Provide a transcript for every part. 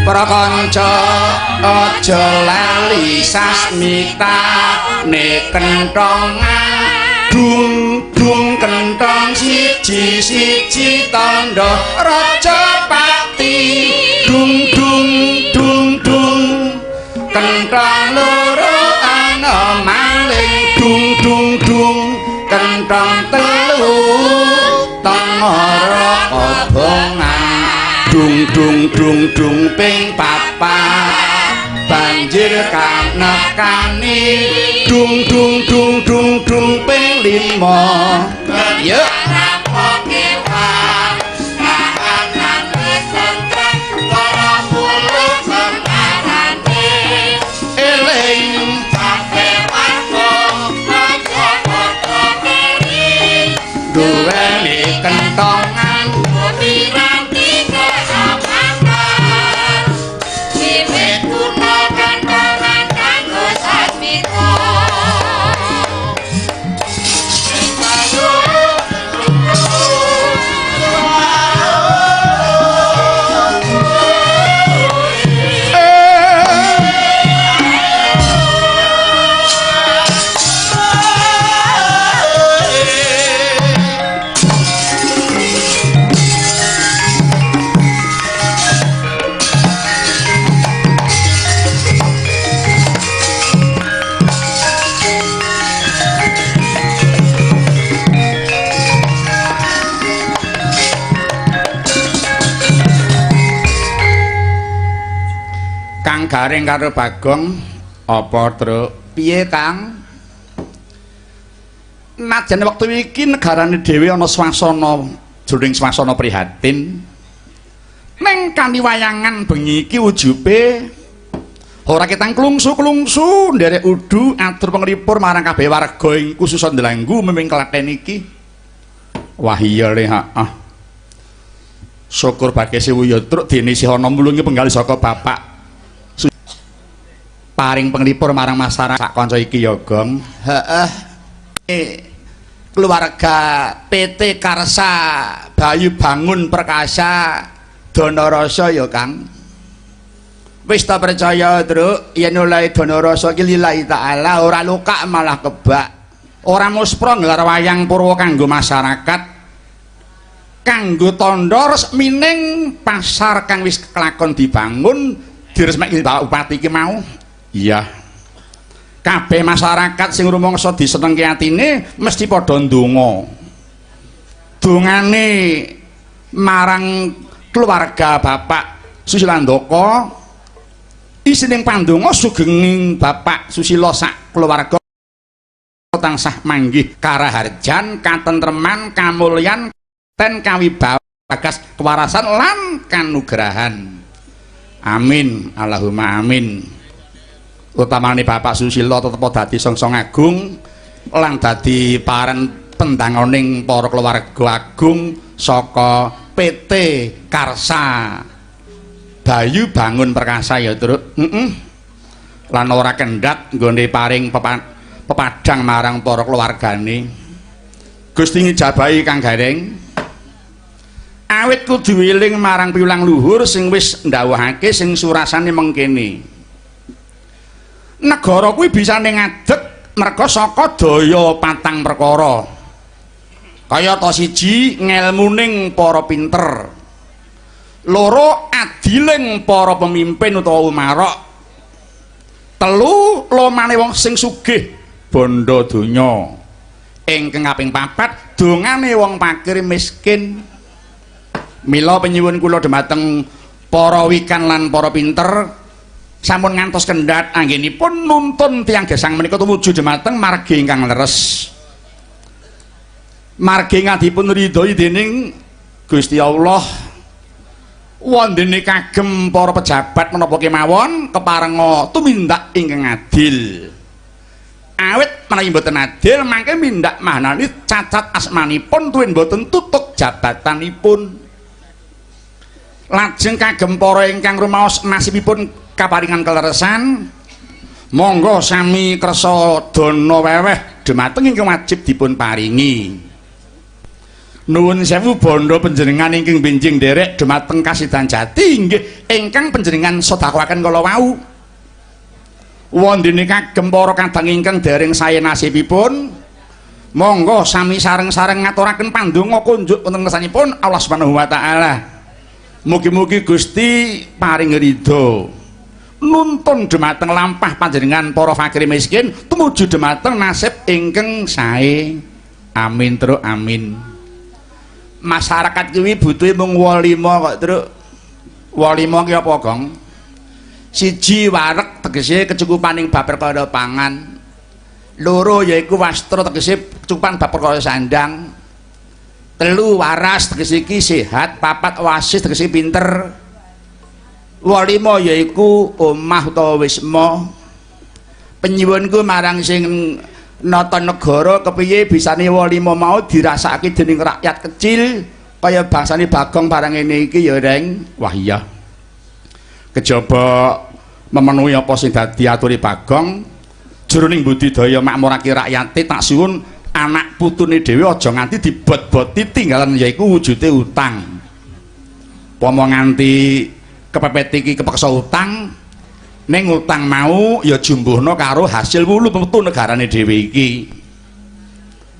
prakanca aja lali sasmita nek kenthongan dung dung kenthong siji tandha raja pati dung dung dung dung kenthong loro ana maling dung dung dung kenthong telu tangara kobongan dung dung dung dung ping papat banjir kanekani dung dung dung dung dung ping lima ya duweni kentongan piranti keamanan siwit kuno kentongan kanggo sasmita garing karo Bagong apa truk piye Kang najan wektu iki negarane dhewe ana swasana jroning swasana prihatin ning kanthi wayangan bengi iki ujube ora ketang klungsu-klungsu nderek udu atur penglipur marang kabeh warga ing khusus Ndelanggu meming Klaten iki wah iya le syukur bagese wuya truk dene isih ana mulunge penggal saka bapak paring penglipur marang masyarakat sak kanca iki ya Gong. Heeh. Keluarga PT Karsa Bayu Bangun Perkasa Donarasa ya Kang. Wis ta percaya, Truk, yen oleh Donarasa iki lillahi taala ora luka malah kebak. Ora muspra nggelar wayang purwa kanggo masyarakat. Kanggo tandha resmining pasar kang wis kelakon dibangun diresmekake Bapak Bupati iki mau. Iya kabeh masyarakat sing rumangsa disenengke atine mesti padha ndonga dongane marang keluarga Bapak Susilandaka isining pandonga sugenging Bapak Susilo sak keluarga tansah manggih karaharjan katentreman kamulyan ten kawibawa bagas kewarasan lan kanugrahan amin Allahumma amin utamane Bapak Susilo tetep dadi songsong agung lan dadi paren pendanganing para keluarga agung saka PT Karsa Bayu Bangun Perkasa ya Truk lan ora kendhat nggone paring pepadang marang para keluargane Gusti ngijabahi Kang Gareng awit kudu eling marang piwulang luhur sing wis ndhawuhake sing surasane mengkene negara kuwi bisane ngadeg merga saka daya patang perkara kaya ta siji ngelmuning para pinter loro adiling para pemimpin utawa umarok telu lomane wong sing sugih bondo donya ingkang kaping papat dongane wong fakir miskin mila penyuwun kula dhumateng para wikan lan para pinter sampun ngantos kendhat anggenipun nuntun tiyang gesang menika tumuju dhumateng margi ingkang leres margi ingkang dipun ridhoi dening Gusti Allah wondene kagem para pejabat menapa kemawon keparenga tumindak ingkang adil awit menawi mboten adil mangke mindak mahnani cacat asmanipun tuwin mboten tutuk jabatanipun lajeng kagem para ingkang rumaos nasibipun kaparingan keleresan monggo sami kersa dana weweh dhumateng ingkang wajib dipun paringi Nuwun sewu bondo panjenengan ingkang benjing nderek dhumateng Kasidan Jati inggih ingkang panjenengan sedhawaken kala wau. Wondene kagem para kadang ingkang dereng sae nasibipun, monggo sami sareng-sareng ngaturaken pandonga kunjuk wonten ngersanipun Allah Subhanahu wa taala. Mugi-mugi Gusti paring ridho nuntun dhumateng lampah panjenengan para fakir miskin tumuju dhumateng nasib ingkang sae. Amin terus amin. Masyarakat kuwi butuhe mung 25 kok, Truk. 25 ki apa, Gong? Siji wareg tegese kecukupaning bab perkara pangan. Loro yaiku wastra tegese kecukupan bab perkara sandang. Telu waras tegese iki sehat, papat wasis tegese pinter. 25 yaiku omah utawa wisma. Penyuwunku marang sing nata negara kepiye bisane 25 mau dirasakake dening rakyat kecil kaya bangsane Bagong barang ngene iki ya Reng. Wah iya. Kejaba memenuhi apa sing dadi ature Bagong jroning budidaya makmurake rakyate tak suwun anak putune dhewe aja nganti dibot-boti tinggalan yaiku wujude utang. Pomo nganti kepepet iki kepeksa utang ning utang mau ya jumbuhna karo hasil wulu metu negarane dhewe iki.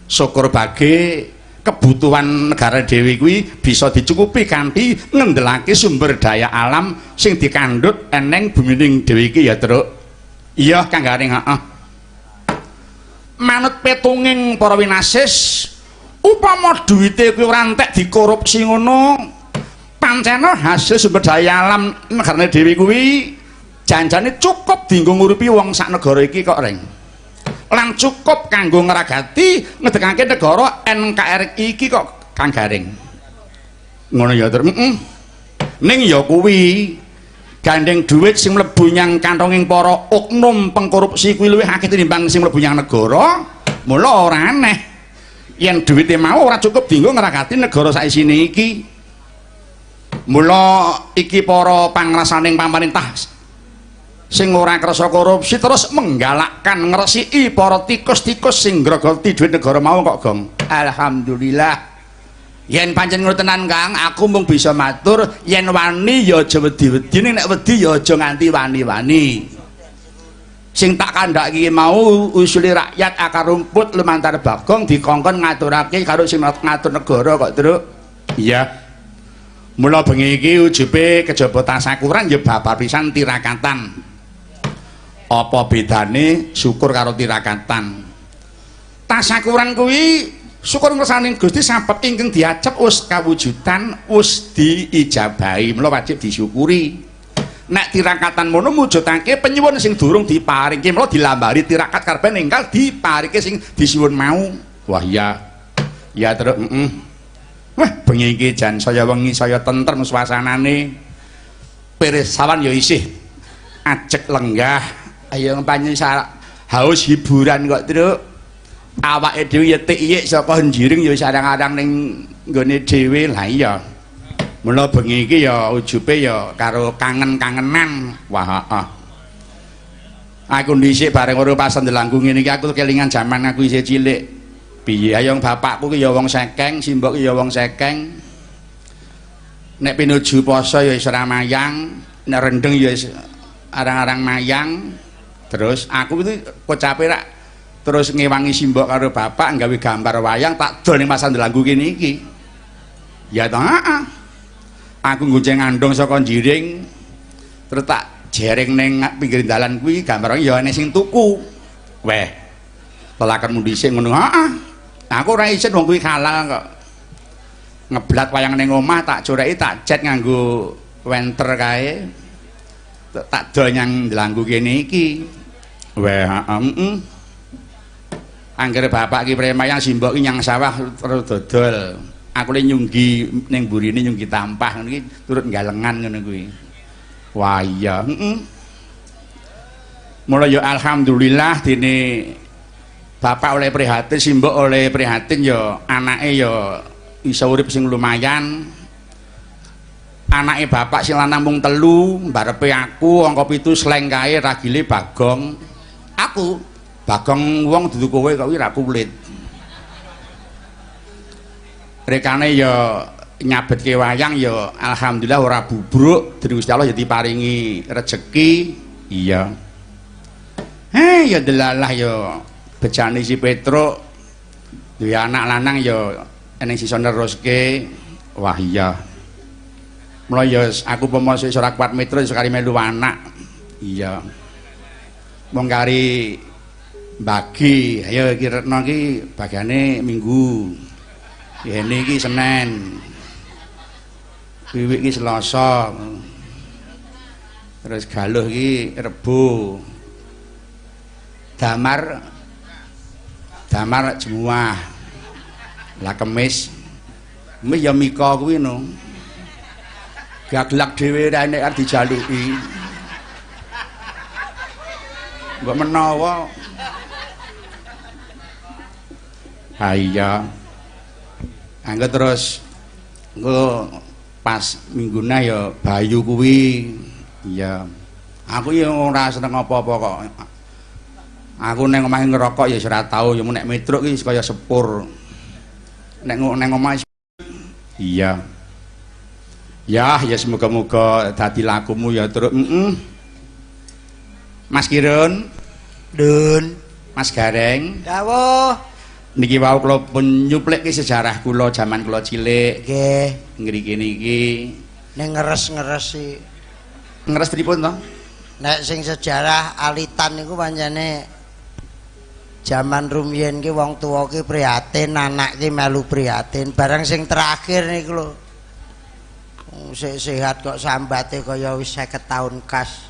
Syukur bage kebutuhan negara dhewe kuwi bisa dicukupi kanthi ngendelake sumber daya alam sing dikandhut eneng bumining dhewe iki ya, Truk. Iya, Kang Garing, heeh. Manut petunging para winasis, upama duwite kuwi ora entek dikorupsi ngono, pancen hasil sumber daya alam negarane dhewe kuwi janjane cukup dienggo nguripi wong sak negara iki kok, Reng. Lan cukup kanggo ngragati ngedekake negara NKRI iki kok, Kang Garing. Ngono ya, Tru. Ning ya kuwi gandeng dhuwit sing mlebu nyang kantonging para oknum pengkorupsi kuwi luwih akeh tinimbang sing mlebu nyang negara. Mula ora aneh yen dhuwite mau ora cukup dienggo ngragati negara saisine iki. Mula iki para pangrasaning pamarentah sing ora krasa korupsi terus menggalakkan ngresiki para tikus-tikus sing grogoti dhuwit negara mau kok, Gong. Alhamdulillah. Yen pancen ngono tenan, Kang, aku mung bisa matur yen wani ya aja wedi-wedi, nek wedi ya aja nganti wani-wani. Sing tak kandhaki mau usule rakyat akar rumput lumantar Bagong dikongkon ngaturake karo sing ngatur negara kok, Truk. Iya. Mula bengi iki ujube kejaba tasakuran ya babar pisan tirakatan. Apa bedane syukur karo tirakatan? Tasakuran kuwi syukur ngersane Gusti sabab ingkang diacep wis kawujudan, wis diijabahi, mula wajib disyukuri. Nek tirakatan mono mujudake penyuwun sing durung diparingke, mula dilambari tirakat karepe ninggal diparingke sing disuwun mau. Wah iya. Ya terus Wah bengi iki jan saya wengi saya tentrem suasanane. Pirsawan ya isih ajek lenggah. Ayo panjen haus hiburan kok, Truk. Awake dhewe ya tik-iyik saka njiring ya sareng-areng ning nggone dhewe. Lah iya. Mula bengi iki ya ujube ya karo kangen-kangenan. Wah, heeh. Aku dhisik bareng karo pasendelangku ngene iki aku kelingan jaman aku isih cilik. Piye ayong bapakku ki ya wong sekeng, simbok ki ya wong sekeng. Nek pinuju poso ya wis ora mayang, nek rendeng ya arang-arang mayang. Terus aku itu kocape rak terus ngewangi simbok karo bapak nggawe gambar wayang tak dol ning pasandelangku kene iki. Ya toh, heeh. Aku ngonceng andong saka njiring. Terus tak jereng ning pinggir dalan kuwi gambar ya ana sing tuku. Weh. Telakanmu dhisik ngono, heeh. Aku ora isin wong kuwi halal kok. Ngeblat wayang ning omah tak joreki tak jet nganggo wenter kae. Tak dol nyang ndelangku kene iki. Weh, heeh. Anggere bapak ki premayang simbok ki nyang sawah terus dodol. Aku le nyunggi ning burine nyunggi tampah ngono iki turut galengan ngono kuwi. Wah iya, Mula ya alhamdulillah dene bapak oleh prihatin, simbok oleh prihatin ya anake ya iso urip sing lumayan. Anake bapak sing lanang mung 3, barepe aku angka 7 sleng kae ragile Bagong. Aku Bagong wong dudu kowe kok ora kulit. rekane ya nyabetke wayang ya alhamdulillah ora bubruk dening Gusti Allah ya diparingi rejeki iya ya delalah ya bejane si Petruk duwe anak lanang ya eneng sisa neruske wah iya mula ya aku pomo ora kuat mitra sekali melu anak iya mong kari bagi ayo iki Retno iki bagiane Minggu ini iki Senin Wiwik iki Selasa terus Galuh iki Rebo Damar Jumat lah Kemis ya Mika kuwi no gaglak dhewe nek arep dijaluki mbok menawa ha iya anggo terus engko pas mingguna ya Bayu kuwi iya aku ya ora seneng apa-apa kok aku neng omah ngerokok ya ora tau ya nek metruk ki kaya sepur nek neng omah iya ya semoga-moga dadi lakumu ya terus Mas Kirun Dun Mas Gareng dawuh niki wau kula pun nyuplikke sejarah kula jaman kula cilik nggih ngriki niki ning ngeres-ngeres sih ngeres pripun to nek sing sejarah alitan niku pancene jaman rumiyin ki wong tuwa ki prihatin anak ki melu prihatin barang sing terakhir niku lho sehat kok sambate kaya wis 50 tahun kas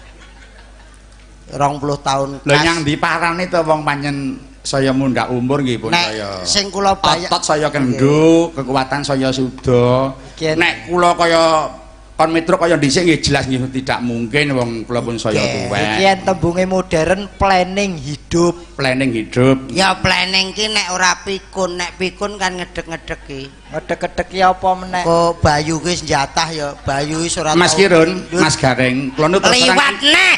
20 tahun kas lho nyang ndi parane to wong pancen saya mundak umur nggih pun saya sing kula bayar otot saya kenduk kekuatan saya sudah nek kula kaya kon metruk kaya dhisik nggih jelas nggih tidak mungkin wong kula pun saya tuwek iki tembunge modern planning hidup ya planning ki nek ora pikun nek pikun kan ngedek-ngedek ki ngedek-ngedek ki apa meneh kok Bayu ki senjatah ya Bayu wis ora Mas Kirun Mas Gareng kula nu liwat neh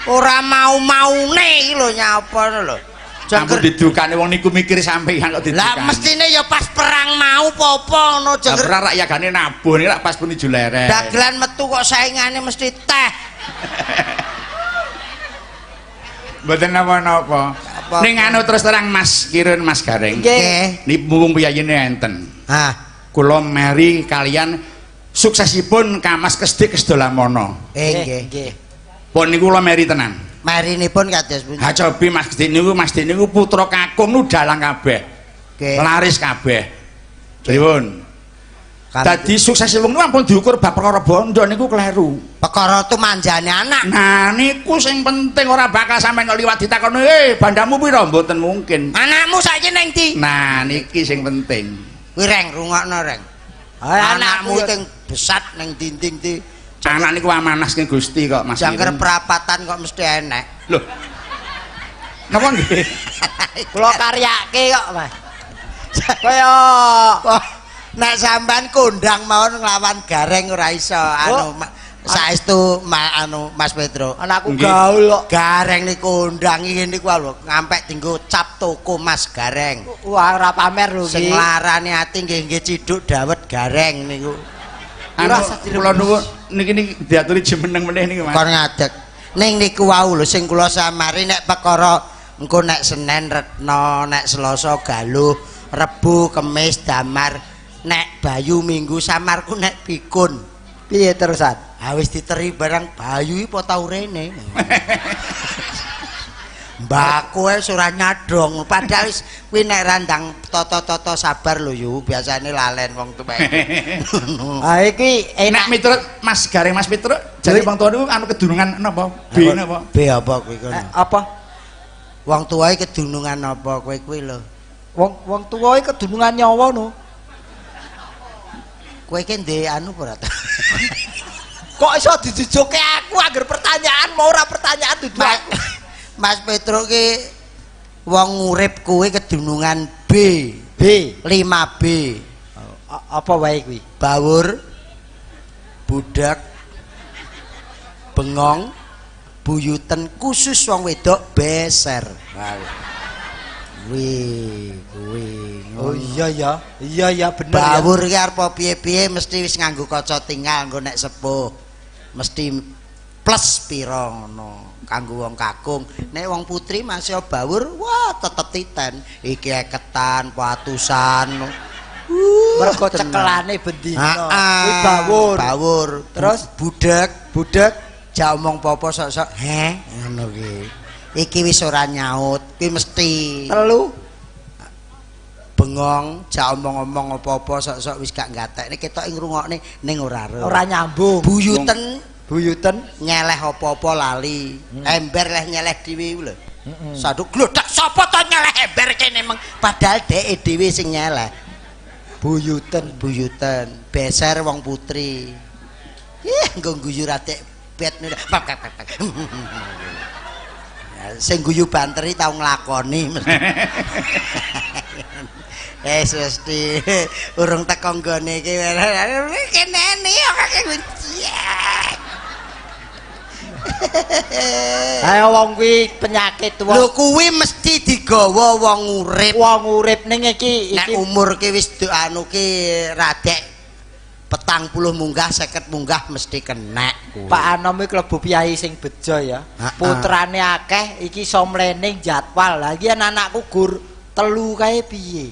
ora mau-maune iki lho nyapa lho jangkep didukane wong niku mikir sampeyan kok didukane lah mestine ya pas perang mau apa ngono jengger ora rakyagane nabuh nek pas menuju lereng dagelan metu kok saingane mesti teh mboten napa-napa ning anu terus terang Mas Kirun Mas Gareng nggih niki mumpung piyayine enten kula meri kalian suksesipun Kamas Kesdik Kesdolamono nggih pun niku kula meri tenan marinipun kados pundi ha cobi Mas Dik niku putra kakung nu dalang kabeh laris kabeh pripun dadi sukses wong niku ampun diukur bab perkara bondo niku kleru perkara tu manjane anak nah niku sing penting ora bakal sampeyan liwat ditakoni bandamu pira mboten mungkin anakmu saiki ning ndi nah niki sing penting kuwi reng rungokno reng anakmu sing besat ning dinding di anak niku amanah sing Gusti kok Mas jangker perapatan kok mesti enek lho napa nggih kula karyake kok Mas kaya nek sampean kondang mawon nglawan Gareng ora iso anu saestu Mas Petro anakku gaul kok Gareng niku kondang iki niku lho ngampek dienggo cap toko Mas Gareng wah ora pamer lho sing larane ati nggih ciduk dawet Gareng niku kula nuwun niki diaturi jemeneng meneh niki Mas kon ngadeg ning niku wau lho sing kula samari nek perkara engko nek Senin Retno nek Selasa Galuh Rebo Kemis Damar nek Bayu Minggu samarku nek pikun piye terusan wis diteri barang Bayu iki apa tau rene mbakku wis ora nyadong padahal wis kuwi nek randang toto-toto sabar lho yu biasane lalen wong tuwek ha iki enak miturut Mas Gareng Mas Petruk jare wong tuwa niku anu kedunungan napa B napa B apa kuwi kono apa wong tuwa iki kedunungan apa kowe kuwi lho wong tuwa iki kedunungan nyawa no kowe iki ndek anu ora ta kok iso dijujuke aku agar pertanyaan mau ora pertanyaan dudu Mas Petruk ki wong urip kuwi kedunungan B 5B apa wae kuwi bawur budak bengong buyuten khusus wong wedok beser kuwi. Oh iya ya. Iya ya bener ya. Bawur ki arep piye-piye mesti wis nganggo kaca tinggal nggo nek sepuh. Mesti plus pira ngono. Kanggo wong kakung. Nek wong putri masih bawur, wah tetep titen. Iki eketan, patusan. Mergo cekelane bendina. Kuwi Bawur. Terus budek budek jak omong apa sok-sok. Heh, ngono ki. Iki wis ora nyaut, ki mesti. telu Bengong, jak omong-omong apa-apa sok-sok wis gak gatekne ketok ngrungokne ning ora ero. ora nyambung. Buyuten Buyuten nyeleh apa-apa lali. Ember leh nyeleh dhewe lho. Saduk glodak sapa to nyeleh ember kene meng padahal dheke dhewe sing nyeleh. Buyuten beser wong putri. Nggo guyu ratek bet sing guyu banteri tau nglakoni mesti. Mesti urung teko nggone iki kene kok ayo wong kuwi penyakit wong. lho kuwi mesti digawa wong urip Ning iki nek umur ki wis anu ki radek 40 munggah 50 munggah mesti kenek kuwi. Pak Anom iki klebu piyai sing bejo ya. Putrane akeh iki iso mlening jadwal. Lah iki anakku gur telu kae piye?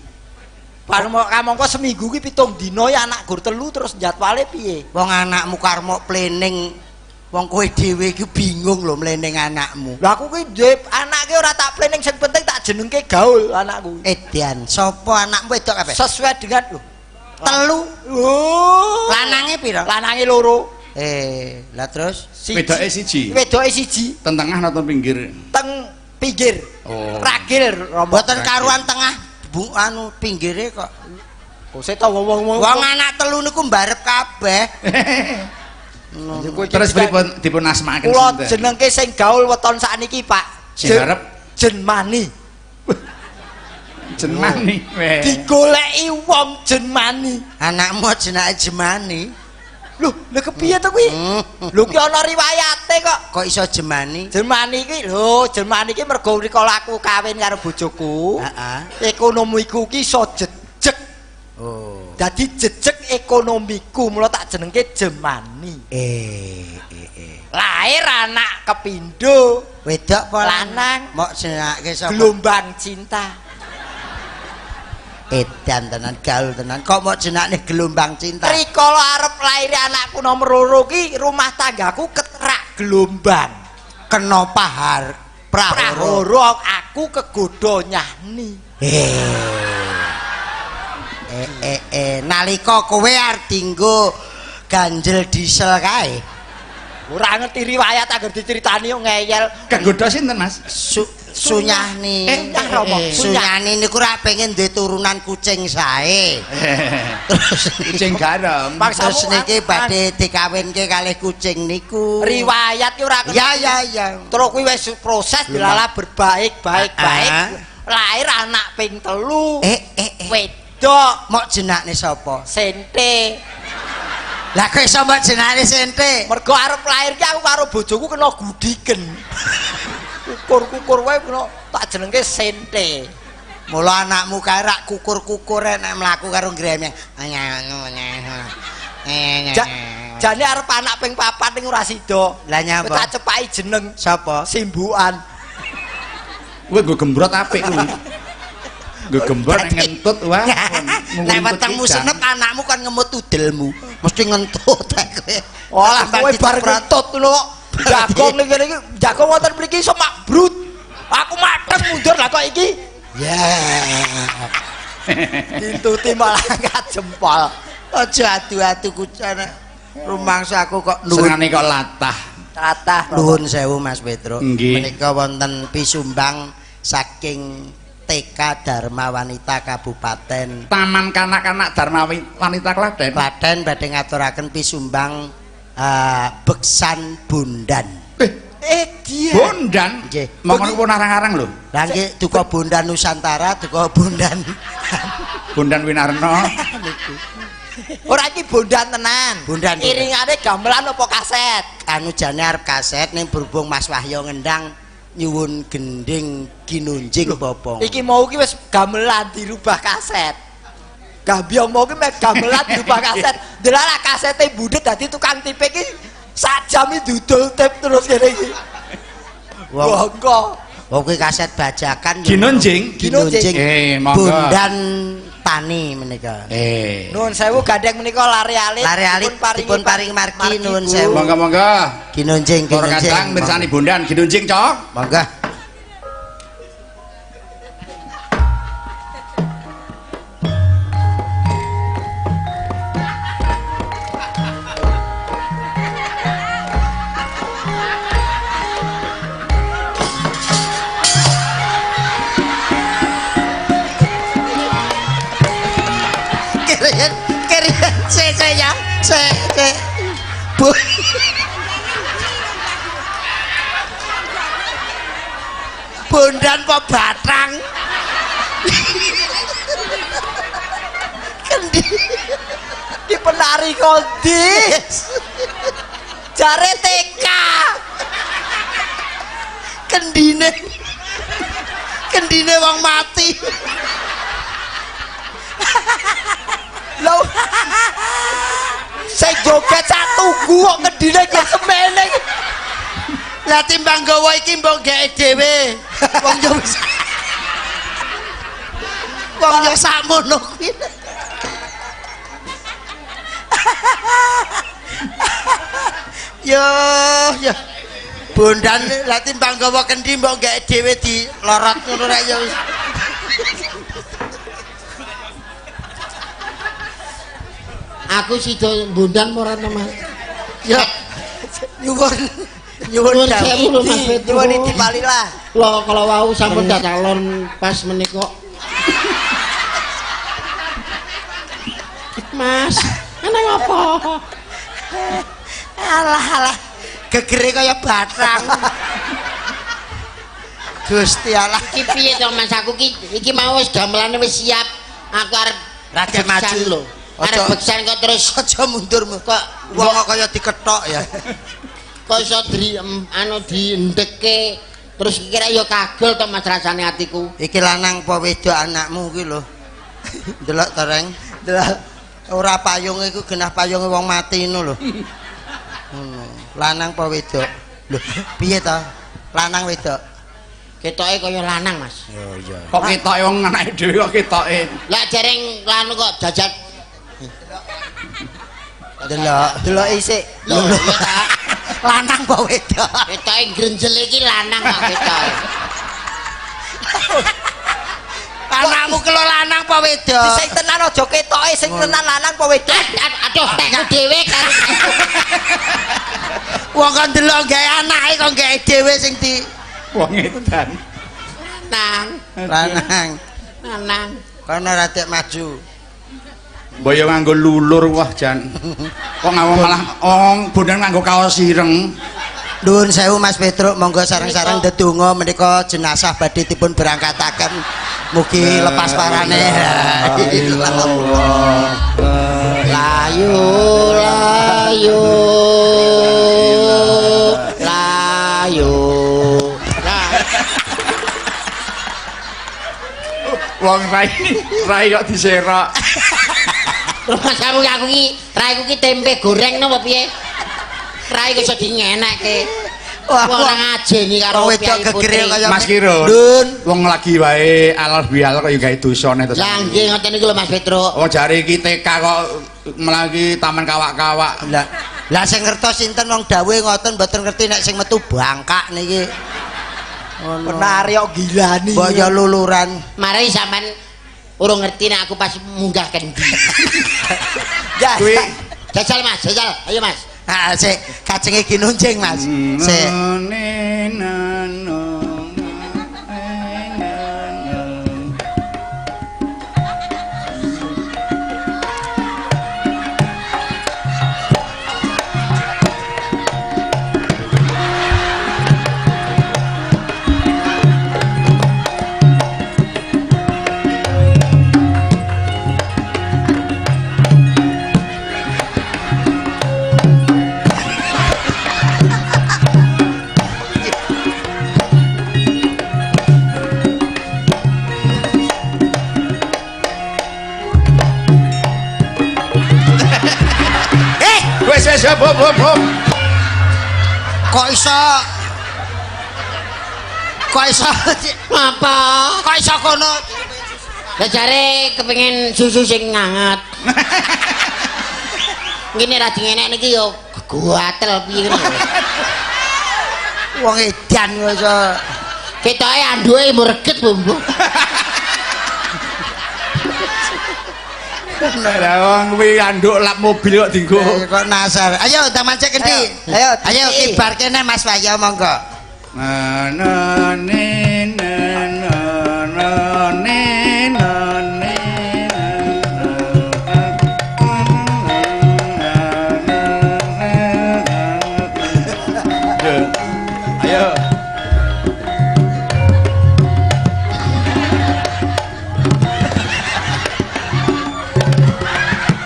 Kamangka seminggu ki 7 dina ya anak gur telu terus jadwale piye? Wong anakmu karmo planning wong kowe dhewe iki bingung lho mlening anakmu. Lah aku ki duwe anake ora tak planning sing penting tak jenengke gaul anakku. Edian, sapa anakmu wedok kabeh? Sesuai dengan lho. Telu. Oh. Lanange pira? Lanange loro. Lah terus Wedoke siji. Wedoke siji. Teng tengah napa pinggir? Teng pinggir. Oh. Ragil rombongan. mboten karuan tengah anu pinggire kok. Kose ta wong-wong. Wong anak telu niku mbarep kabeh. Terus dipun asmakaken Kula sinten? jenengke sing gaul weton sakniki, Pak. Sing arep Jenmani. jenmani. Digoleki wong jenmani. Anakmu jenenge Jemani. Lho, lha kepiye to kuwi? Lho ki ana riwayate kok. Kok iso Jemani? Jenmani iki lho, jenmani iki mergo rikala aku kawin karo bojoku. Heeh. Ekonomiku ki iso jejeg. Oh. Dadi jejeg ekonomiku, mula tak jenengke Jemani. Lahir anak kepindho. Wedok apa Lanang. Mok jenengake sapa? Gelombang cinta. Edan tenan gaul tenan. Kok mok jenenge gelombang cinta? Rikala arep lair anakku nomor 2 ki rumah tanggaku keterak gelombang. Kena prahara. Prahara aku kegodha nyahni. Nalika kowe arep dienggo ganjel diesel kae. Ora ngerti riwayat agar diceritani kok ngeyel. Kegodha sinten, Mas? Sunyahni. Sunyahni niku ra pengen duwe turunan kucing sae. Terus Kucing garam. terus niki badhe dikawinke kalih kucing niku. Riwayat ki ora ngerti. Ya. Terus kuwi wis proses dilala berbaik. Lahir anak ping 3. Wedok Mok jenenge sapa? Sente. Lah kok iso mbok jenenge Sente? Mergo arep lair ki aku karo bojoku kena gudiken. Kukur-kukur wae kena tak jenengke Sente. Mula anakmu kae rak kukur-kukur nek mlaku karo gremeng. Jane arep anak ping 4 ning ora sida. Lah nyapa? Tak cepaki jeneng Sapa? Simbukan. Kowe nggo gembrot apik kuwi. Nggo gembrot ngentut wah. Nek wetengmu senep anakmu kan ngemut udelmu. Mesti ngentut kowe. Olah kowe bar ngentut ngono kok. Jagong ning kene iki, jagong wonten mriki iso makbrut. Aku madheng mundur lah kok iki. Ya. Dintuti malah angkat jempol. Aja adu-adu kucana. Rumangsa aku kok Senengane kok latah. Tatah nuwun sewu Mas Petro. Nggih. Menika wonten pisumbang saking TK Dharma Wanita Kabupaten Taman Kanak-kanak Dharma Wanita Klaten. Klaten badhe ngaturaken pisumbang beksan bondan. dia. Bondan. Nggih. Mongkon pun arang-arang lho. Lah nggih duka bondan Nusantara, duka bondan. Bondan Winarno. Ora iki bondan tenan. Bondan. Iringane gamelan apa kaset? Anu jane arep kaset ning berhubung Mas Wahyo ngendang nyuwun gending kinunjing Bopong. Iki mau ki wis gamelan dirubah kaset. Gambyong mau ki mek gamelan dirubah kaset. Delala kasete budhet dadi tukang tipe ki sak jam dudul tip terus kene iki. Wongko. Kuwi kaset bajakan Ginunjing. Ginunjing. Monggo. Bondan Tani menika. Nuwun sewu gandeng menika lare alit. Lare alit dipun paring margi nuwun sewu. Monggo. Ginunjing Para kadang mirsani Bondan Ginunjing, Cok. Monggo. Kerian saya ya. Saya. Bu. Bondan apa batang? Kendi. Ki penari kondi. Jare TK. Kendine wong mati. Lho. Sing joget sak tugu kok kendine kok semene. Lah timbang gawa iki mbok geke dhewe. Wong yo wis. Wong yo sakmono kuwi. Yo. Bondan lah timbang gawa kendi mbok geke dhewe dilorot ngono rek yo wis. Aku sida mbundang ora to Mas. Ya. Nyuwun Nyuwun sewu lho Mas Petro. Nyuwun dibali lah. Lho kalau wau sampun calon pas menika. Mas, ana apa? Alah. Gegere kaya batang. Gusti Allah. Iki piye to Mas aku iki mau wis gamelane wis siap. Aku arep Raden maju lho. Arep beksan kok terus aja mundur kok wong kaya diketok ya. Kok iso diendeke terus kira ya kagel to Mas rasane atiku. Iki lanang apa wedok anakmu kuwi lho. Delok tereng. Delok ora payung iku genah payunge wong mati ngono lho. Ngono. Lanang apa wedok? Lho, piye to? Lanang wedok. Ketoke kaya lanang Mas. Iya. Kok ketoke wong anake dhewe kok ketoke. Lah jareng lanu kok jajal. Delok isik. Lho ya ta. Lanang apa wedok? Ketoke grenjel iki lanang kok ketoke. Anakmu kelo lanang apa wedok? Sing tenan aja ketoke, sing tenan lanang apa wedok. Aduh, tekku dhewe kan. Wong kon delok gawe anake kok gawe dhewe sing di Wong edan. lanang. Kono radik maju. Mbaya nganggo lulur wah jan. Kok ngawong malah Bondan nganggo kaos ireng. Nuwun sewu Mas Petruk, monggo sareng-sareng ndedonga menika jenazah badhe dipun berangkataken. Mugi lepas parane. Layu. Wong rai kok diserok. Mas aku ki raiku ki tempe goreng napa piye? Rai kok iso dingenekke. Wah, Wong ora ngajeni karo wedok gegere kaya Mas Kiro. Dun. Wong lagi wae alal bial kok ya gawe dosane terus. Lah nggih ngoten niku lho Mas Petruk. Oh jare iki TK kok melagi taman kawak-kawak. Lah sing ngertos sinten wong dawuhe ngoten mboten ngerti nek sing metu bangkak niki. Penari kok gilani. Mbok luluran. Mari sampean urung ngerti nek aku pas munggah kendi. Ya. Kuwi Jajal Mas, jajal. Ayo Mas. Ah, sik kacenge ginunjing Mas. Sik. Wis hop. Kok iso Apa? Kok iso kono? Lah jare kepengin susu sing nganget. Ngene ra dingenek niki yo gatel piye ngono. Wong edan kok iso. Ketoke anduke mreget Bu. Lah wong kuwi anduk lap mobil kok dienggo. Kok nasar. Ayo tak mancik endi? Ayo kibar kene Mas Wahyu monggo. Ayo.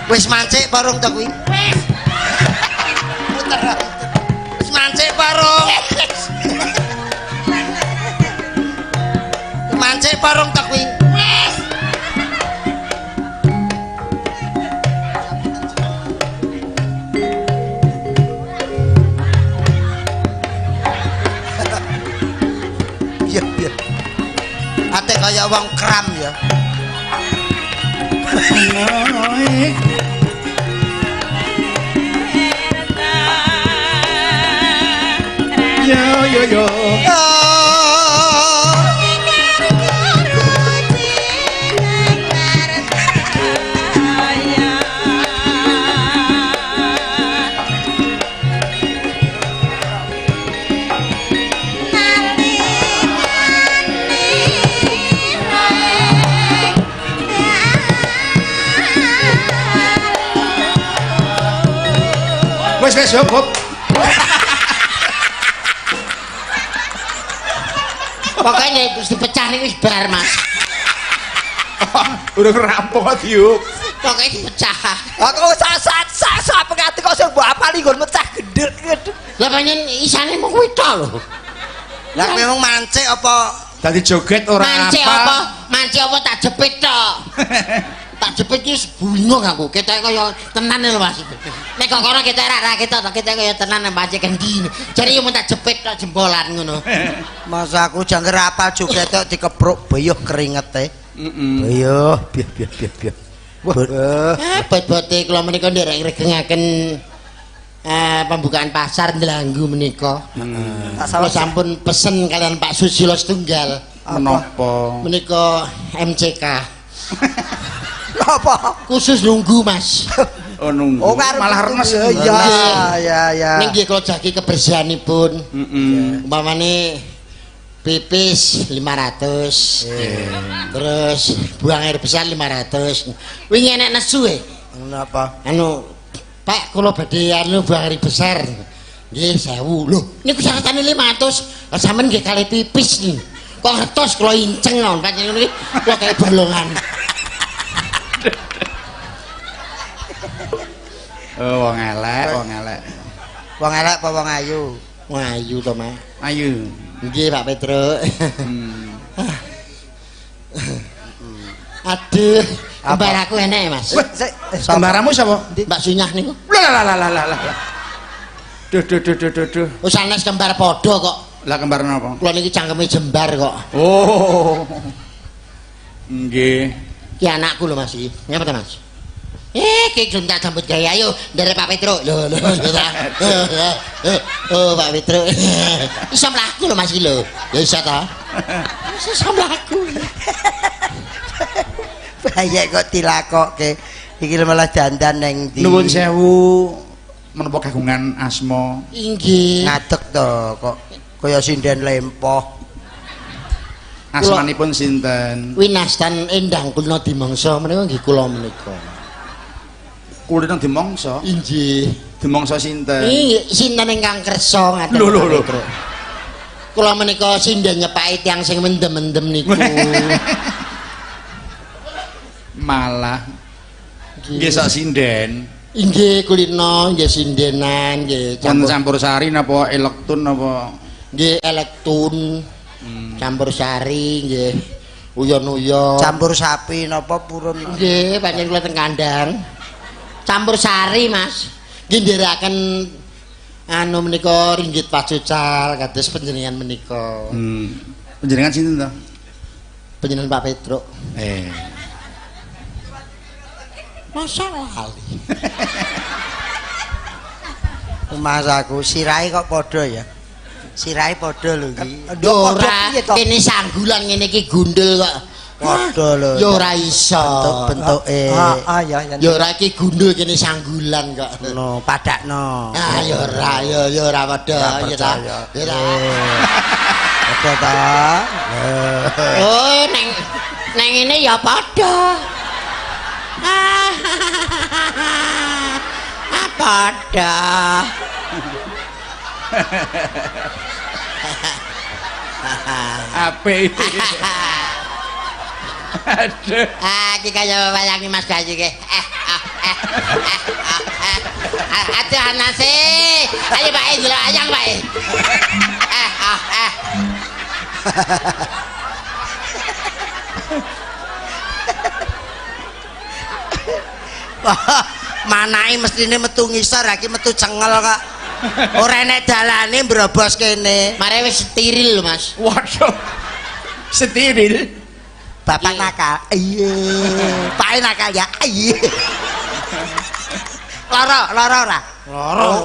Wis mancik parung to kuwi? Wis. Puter. Wis mancik parung. Mancik parung to kuwi? Wis. Iya. Ate kaya wong kram ya. Yo. Wis hop. Pokoknya wis dipecah nih wis bar Mas. Udah rampung kok diuk. Pokoknya dipecah. Aku sak pengati kok sing mbok apali nggon mecah gendek. Lah pancen isane mung kuwi tok lho. Lah memang mancik apa Dadi joget ora Mancik apa tak jepit tok. Tak jepit ki bingung aku. Ketoke kaya tenan lho Mas. Nek kok kono ketok ra ketok to ketok kaya tenan mancik endi. Jare yo mun tak jepit tok jempolan ngono. Masa aku jangger apal joget tok dikepruk beyuh keringete. Beyuh, biah. Wah. Bot-bote kula menika nderek regengaken pembukaan pasar Ndelanggu menika. Kula sampun pesen kalian Pak Susilo setunggal. menapa? Menika MCK. Apa? Khusus nunggu Mas. Oh nunggu. Oh, karo malah remes. Ya. Ning nggih kula jagi kebersihanipun. Umpamane pipis 500. Terus buang air besar 500. Wingi enek nesu e. Napa? Anu Pak kula badhe anu buang air besar. Nggih 1000. Lho, niku syaratane 500. Lah sampean nggih kalih pipis nih. Kok ngertos kula inceng non pancen niku kula kaya bolongan. Oh, wong elek. Wong elek apa wong ayu? Wong ayu to, Mas. Ayu. Nggih, Pak Petro. Aduh, kembar aku enek, Mas. Kembaramu sapa? Mbak Sunyah niku. Lah. Duh. Wis sanes kembar padha kok. Lah kembar napa? Kula niki cangkeme jembar kok. Oh. Nggih. Ki anakku lho Mas iki. Ngapa ta Mas? Ki tak jambut gawe ayo nderek Pak Petro. Lho. Oh, Pak Petro. Iso mlaku lho Mas iki lho. Ya iso ta? Iso mlaku. Bahaya kok dilakokke. Iki malah dandan ning ndi? Nuwun sewu. Menapa kagungan asma? Inggih. Ngadeg to kok kaya sinden lempoh. Asmanipun sinten? Winastan Endang Kulna Dimangsa menika nggih kula menika. Kulina dimangsa. Inggih. Dimangsa sinten? Sinten ingkang kersa ngaten. Lho. Kula menika sinden nyepaki tiyang sing mendem-mendem niku. Malah nggih sak sinden. Inggih kulina nggih sindenan nggih Campur sari napa elektun napa? Nggih elektun. Campur sari nggih. Uyon-uyon. Campur sapi napa purun? Nggih, pancen kula teng kandang. Campur sari, Mas. nggih ndherekaken anu menika ringgit pacucal kados panjenengan menika. Panjenengan sinten to? Panjenengan Pak Petruk. Masa lali. Mas aku sirahe kok padha ya. Sirahe padha lho iki. Ora kene sanggulan ngene iki gundul kok. Padha lho. Ya ora iso. Bentuke. Ya. Ya ora iki gundul kene sanggulan kok. No, padakno. Ah ya ora padha ya ta. Ya ta. Padha ta. Oh neng ini ya padha. Padha. Apik iki. Aduh. Iki kaya wayange Mas Bayu iki. Aduh anase. Ayo Pak ndelok ayang Pak. Manai mestine metu ngisor iki metu cengel kok. Ora enek dalane mbrobos kene. Mare wis steril lho Mas. Waduh. Steril. Bapak nakal. Iya. Pak nakal ya. Iya. Lara ora.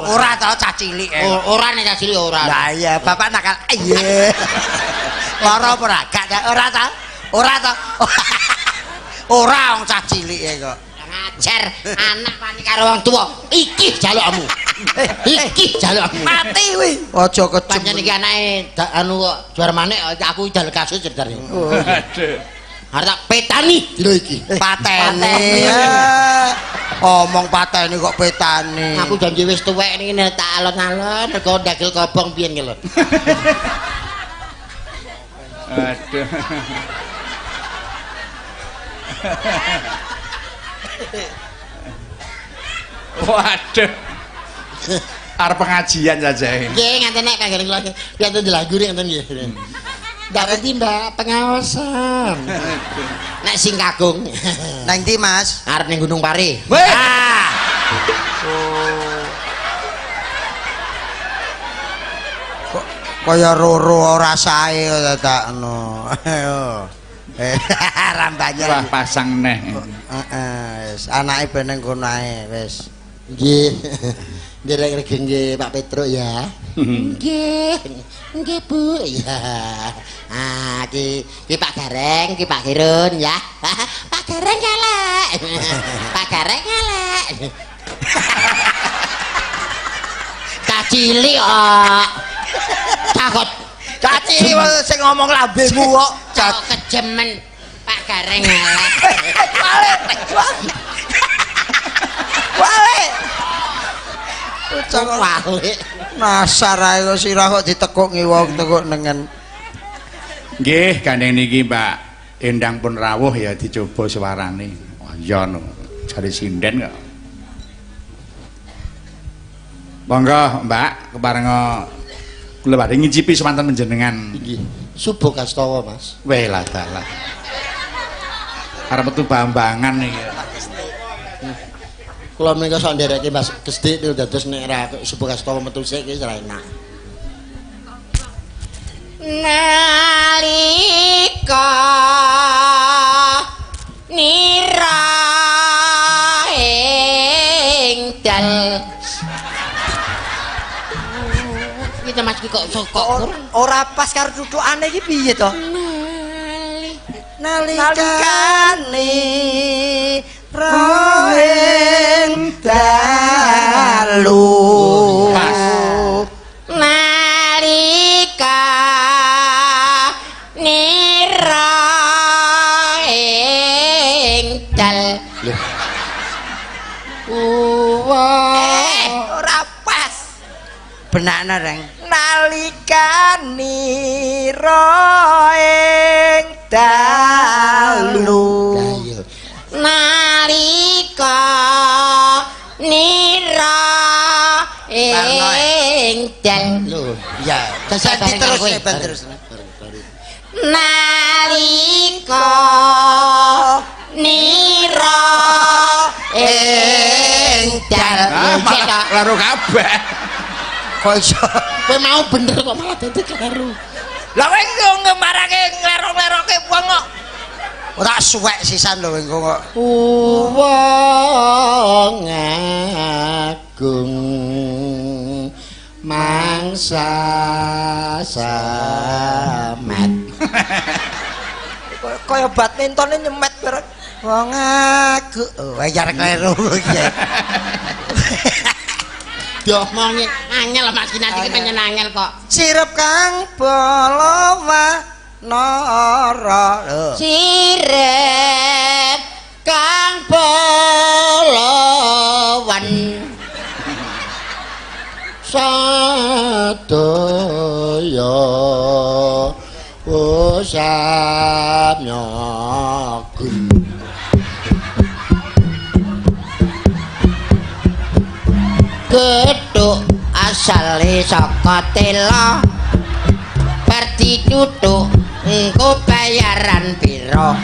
Ora to cah cilik. Ora nek cilik ora. Lah iya, bapak nakal. Iya. Lara apa ora? Gak ora ta? Ora ta? Ora wong cah cilik kok. Ngajar anak wani karo wong tuwa. Iki jalukmu. Iki jalukmu. Mati kuwi. Aja kecem. Pancen iki anake anu kok juara manik aku dal kasus ceritane. Aduh. Arep tak petani dina iki. Pateni. Omong pateni kok petani. Aku janji wis tuwek niki tak alon-alon mergo ndagel kobong biyen ki lho. Aduh. Waduh. Arep pengajian saja. Nggih ngaten nek kangge kula ngaten dilaguri ngaten nggih. Ndak ngerti Mbak pengawasan. Nek sing kagung. Nang ndi Mas? Arep ning Gunung Pari. Weh. Kok kaya roro ora sae takno. Rambanya Wah pasang neh. wis anake ben nang kono ae wis. Nggih. Nderek nggih Pak Petruk ya. Nggih. Nggih Bu. Ya. Ki Pak Gareng, ki Pak Kirun ya. Pak Gareng elek. Pak Gareng elek. Cilik kok. Takut Caci sing ngomong lambemu kok. kejemen Pak Gareng elek. Balik. Balik. Walik. Nasar ae kok sirah kok ditekuk ngiwong tekuk nengen. Nggih, gandeng niki Mbak Endang pun rawuh ya dicoba suarane. Wah, iya no. Jare sinden kok. Monggo, Mbak, keparenga kula badhe ngicipi semanten panjenengan. Nggih. Subuh kastawa, Mas. Weh lah dalah. Arep metu bambangan iki. Kula menika sok ndereke Mas Gesdik niku dados nek ra subuh kastawa metu sik iki ora enak. Nalika nira engdal iki Mas iki kok Ora pas karo tutukane iki piye to? Nalikane roeng dalu. Nalika nira engdal Ora pas. Benakna reng. Nalikane roeng dalu. Nalika nira engdal lho Ya, terus. nalika nira engdal ijek ta. Karo kabeh. Kok iso? Kowe mau bener kok malah dadi karo. Lah kowe kok ngemarake nglero-leroke wong kok. Ora suwek sisan lho engko kok. Wong agung mangsa samet. Kaya badmintone nyemet bareng. Wong aku wayar kleru iki. Diomongi angel Mas Kinanti iki penyen angel kok. Sirup kang balawa nara. Sirep kang polawan sadaya usamyaku gedhuk asale saka tela perti tutuk engko bayaran pira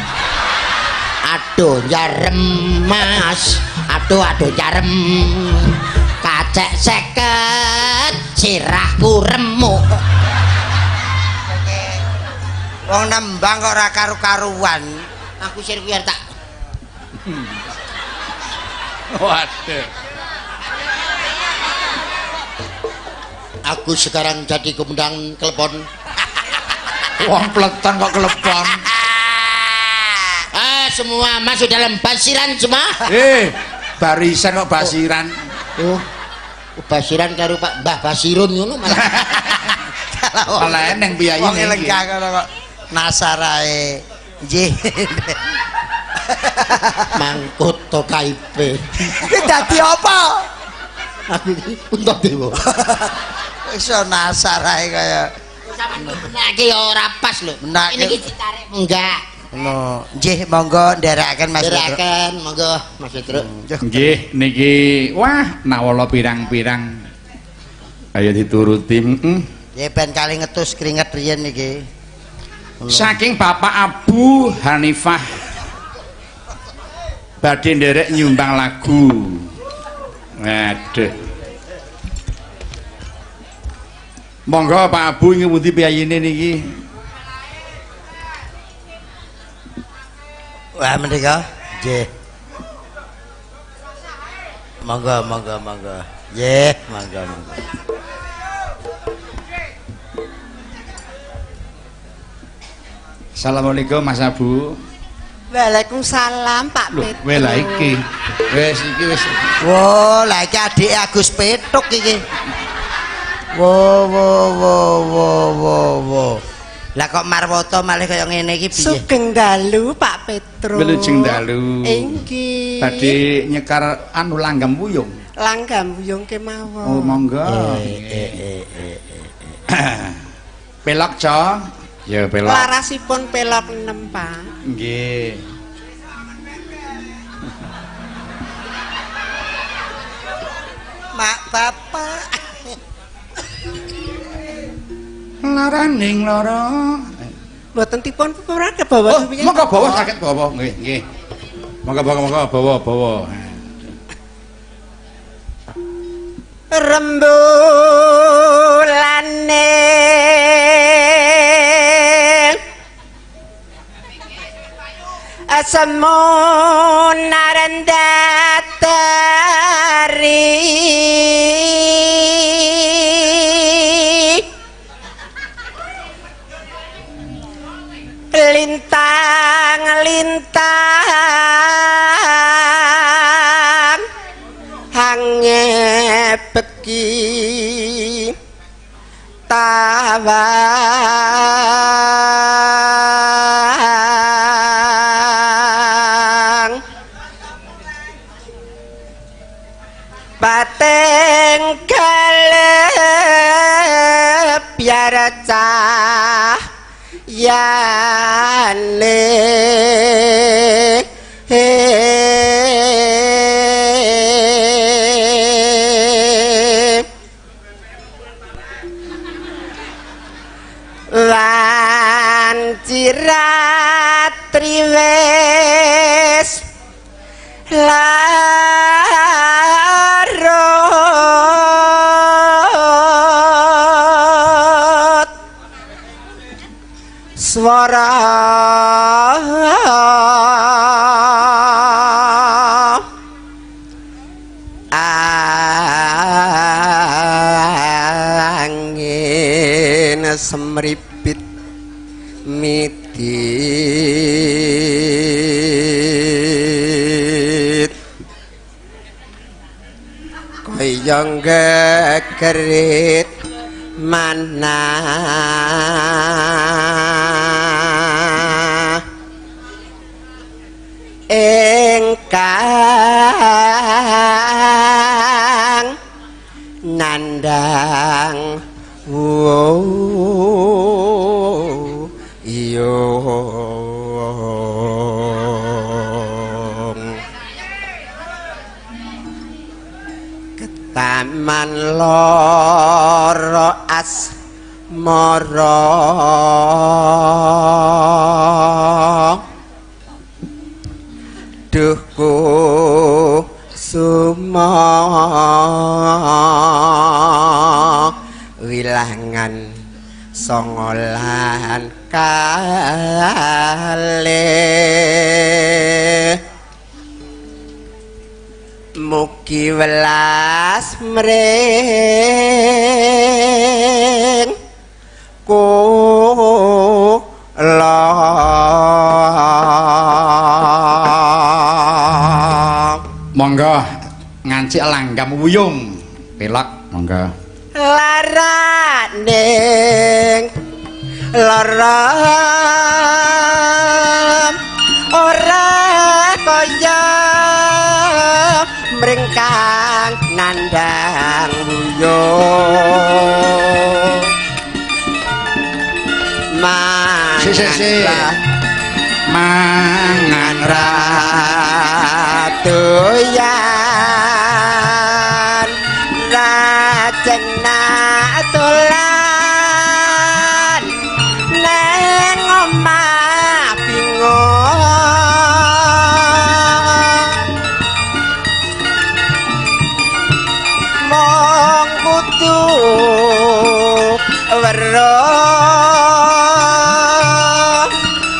aduh jarem mas aduh jarem kacek 50 sirahku remuk Wong nembang kok ora karu-karuan. aku sir biar tak Waduh. aku sekarang jadi komandan telepon Wong pleton kok kelepon. Semua masuk dalam basiran semua. Barisan kok basiran. Basiran karo Pak Mbah Basirun ngono malah. Malah eneng piyayi Wong niki. lenggah ngono kok. Nasarae. Nggih. Mangkut to KIP. Iki dadi apa? Aku iki untuk dewa. Iso nasarae kaya Sampeyan benake ora pas lho. Benake. Ini iki ditarik enggak. no. Nggih monggo nderekaken Mas Pedro. Derakan monggo Mas Pedro. Nggih niki wah nawala pirang-pirang. Ayo dituruti. Ya ben kali ngetus keringet riyen niki. Saking Bapak Abu Hanifah badhe nderek nyumbang lagu. Waduh. Monggo Pak Abu iki pundi piyayine niki? Wah menika nggih. Monggo. Nggih, monggo. Assalamualaikum Mas Abu. Waalaikumsalam Pak Loh, Petrus. wela iki. Iki wis. Wo, lah iki adike Agus Petuk iki. Wo. Lah kok Marwoto malih kaya ngene iki piye? Sugeng dalu Pak Petrus. Wilujeng dalu. Inggih. Badhe nyekar anu langgam wuyung. Langgam wuyung kemawon. Oh, monggo. Pelok, Co. Ya, pelok. Larasipun pelok 6, Pak. Nggih. Mak bapak. Laraning lara. Mboten dipun ora ke bawah piye? Monggo bawa saged bawa. Nggih. Monggo bawa. Rembulane asamun datari lintang hangepeki tawang pateng kalep biara cah yane lan ciratri wis larung para angin semripit mitit kaya gegerit mana engkang nandang ketaman loro asmara duhku sumo wilangan songolan kalih mugi welas mring kula monggo ngancik langgam wuyung pelak monggo laraning lara ora kaya mringkang nandang wuyung mangan ratuyan rajena tulan neng omah bingung mong kudu weruh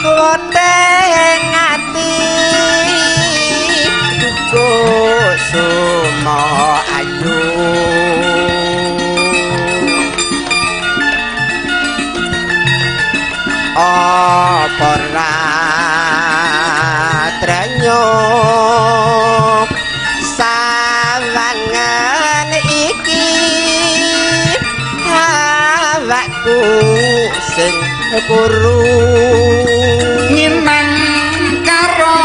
weteng ati duku sumo ayu apa ratrenyo sawangan iki awakku sing kuru nginang karo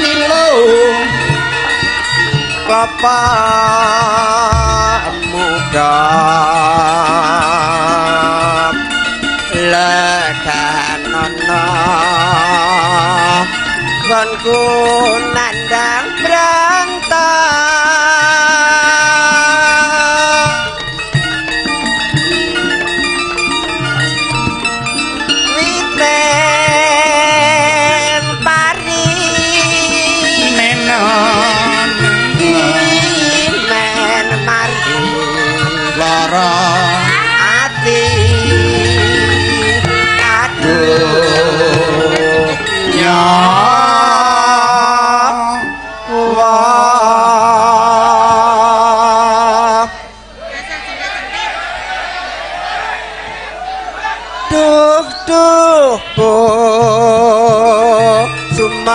milo klapa muda ledanono konku nandang brantang witen pari menon men mari lara ati ya wah duh duh po sumam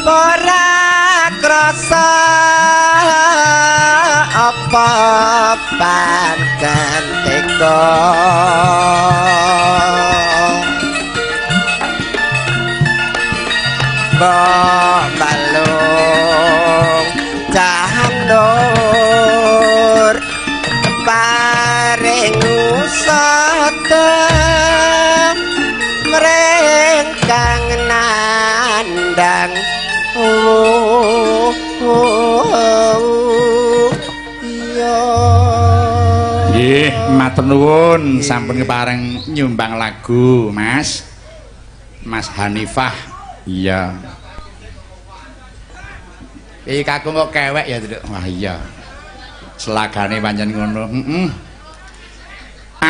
ora krasa apa pancen teka balung cahandor paring usata mrengkang nandang iya nggih matur nuwun sampun kepareng nyumbang lagu Mas Hanifah iya iki kakung kok kewek ya Duk wah iya selagane pancen ngono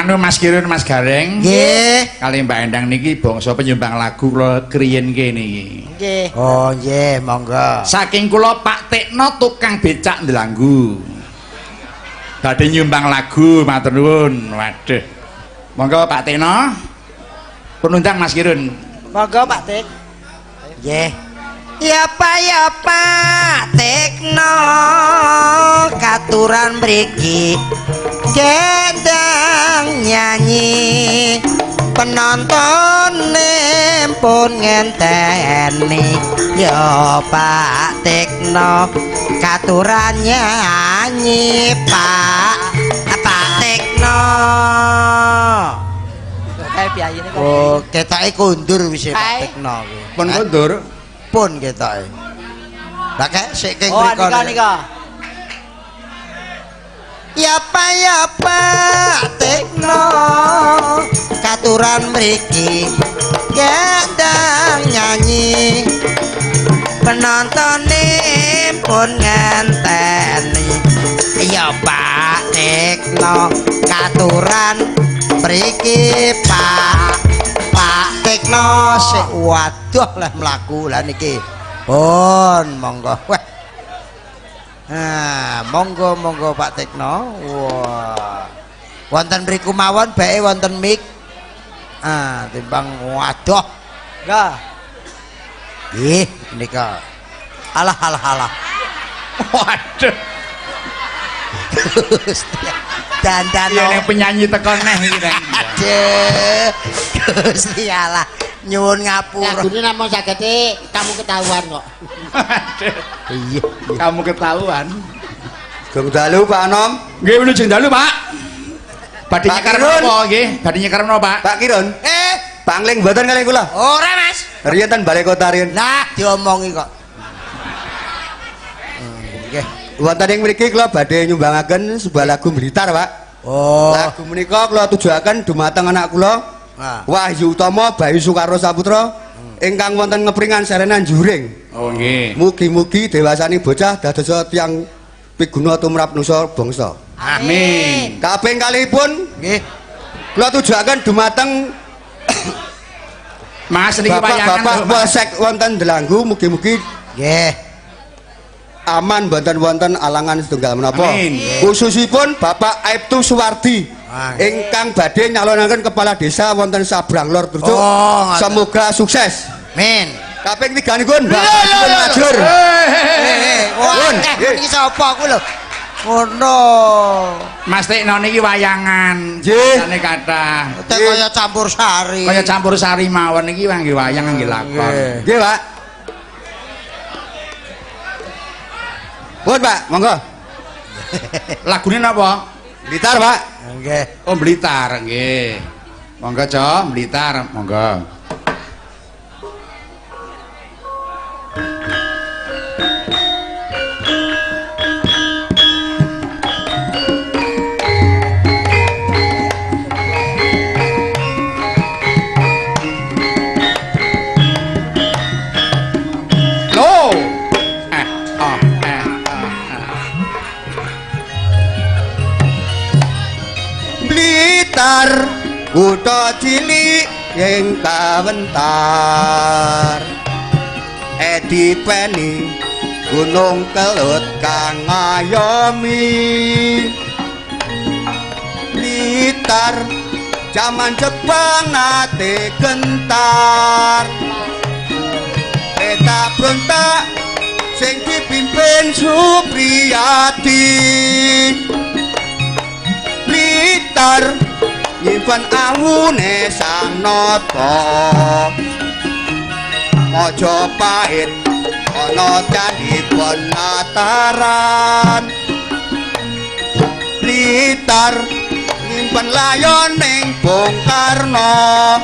Anu Mas Kirun Mas Gareng. Nggih. Kali Mbak Endang niki bangsa penyumbang lagu kula kriyen kene iki. Nggih. Oh nggih, monggo. Saking kula Pak Tekno tukang becak Ndelanggu. Badhe nyumbang lagu matur nuwun. Waduh. Monggo Pak Tekno. Penundang Mas Kirun. Monggo Pak Tek. Nggih. Ya Pak Tekno katuran mriki gendang nyanyi penonton pun ngenteni ya Pak Tekno katuran nyanyi Pak Tekno. Kae piyayene kok. Oh, ketoke kundur wis Pak Kae. Tekno kuwi. Pun kondur. Pun ketoke. Lah kek sik keng Oh, mriko. nika. Ya Pak Tekno katuran mriki gendang nyanyi penonton pun ngenteni ya Pak Tekno katuran mriki Pak Tekno sik waduh lah mlaku lah niki pun monggo weh. Nah, monggo Pak Tekno. Wah. Wonten mriku mawon bae wonten mik. Ah, timbang waduh. Enggak. Nggih, nika. Alah. Waduh. Dandan. Iya ning penyanyi teko neh iki Reng. Aduh. Gusti Allah. Nyuwun ngapura. Lagune namung sagete kamu ketahuan kok. Iya. Kamu ketahuan. Gong dalu Pak Anom. Nggih wilujeng dalu, Pak. Badhe Pak nyekar Kirun. napa nggih? Badhe nyekar napa, Pak? Pak Kirun. Pangling mboten kalih kula. Ora, Mas. Riyen ten Balai Kota riyen. Lah, diomongi kok. Nggih. Wonten ing mriki kula badhe nyumbangaken sebuah lagu Blitar, Pak. Oh. Lagu menika kula tujuaken dumateng anak kula. Nah. Wahyu Utama Bayu Soekarno Saputra ingkang wonten ngepringan serenan juring. Oh nggih. Mugi-mugi dewasani bocah dadosa tiyang piguna tumrap nusa bangsa. Amin. Kaping kalihipun Nggih. kula tujuaken dumateng Mas niki wayangan Bapak lho, Mas. Polsek wonten Delanggu mugi-mugi Nggih. aman wonten alangan setunggal menapa. Amin. Khususipun Bapak Aibtu Suwardi Ah. ingkang badhe nyalonaken kepala desa wonten Sabrang Lor Trucuk. Oh, ngoten. Semoga sukses. Min. Kaping tiganipun Mbak Pun Majur. Wah, Pun, nggih. iki sapa ku lho? Ngono. Mas Tekno niki wayangan. Nggih. Jane kathah. Teh kaya campur sari. Kaya campur sari mawon niki nggih wayang nggih lakon. Nggih, Pak. Pun, Pak, monggo. Lagune napa? Blitar, Pak. Nggih. Oh Blitar nggih. Monggo, Cok, Blitar, monggo. Loh. Blitar kutha cilik ing kawentar dipeni gunung kelut kang ngayomi Blitar jaman Jepang nate gentar peta berontak sing dipimpin Supriyati Blitar nyimpen awune sang nata Majapahit ana candhi penataran Blitar nyimpen layon ning Bung Karno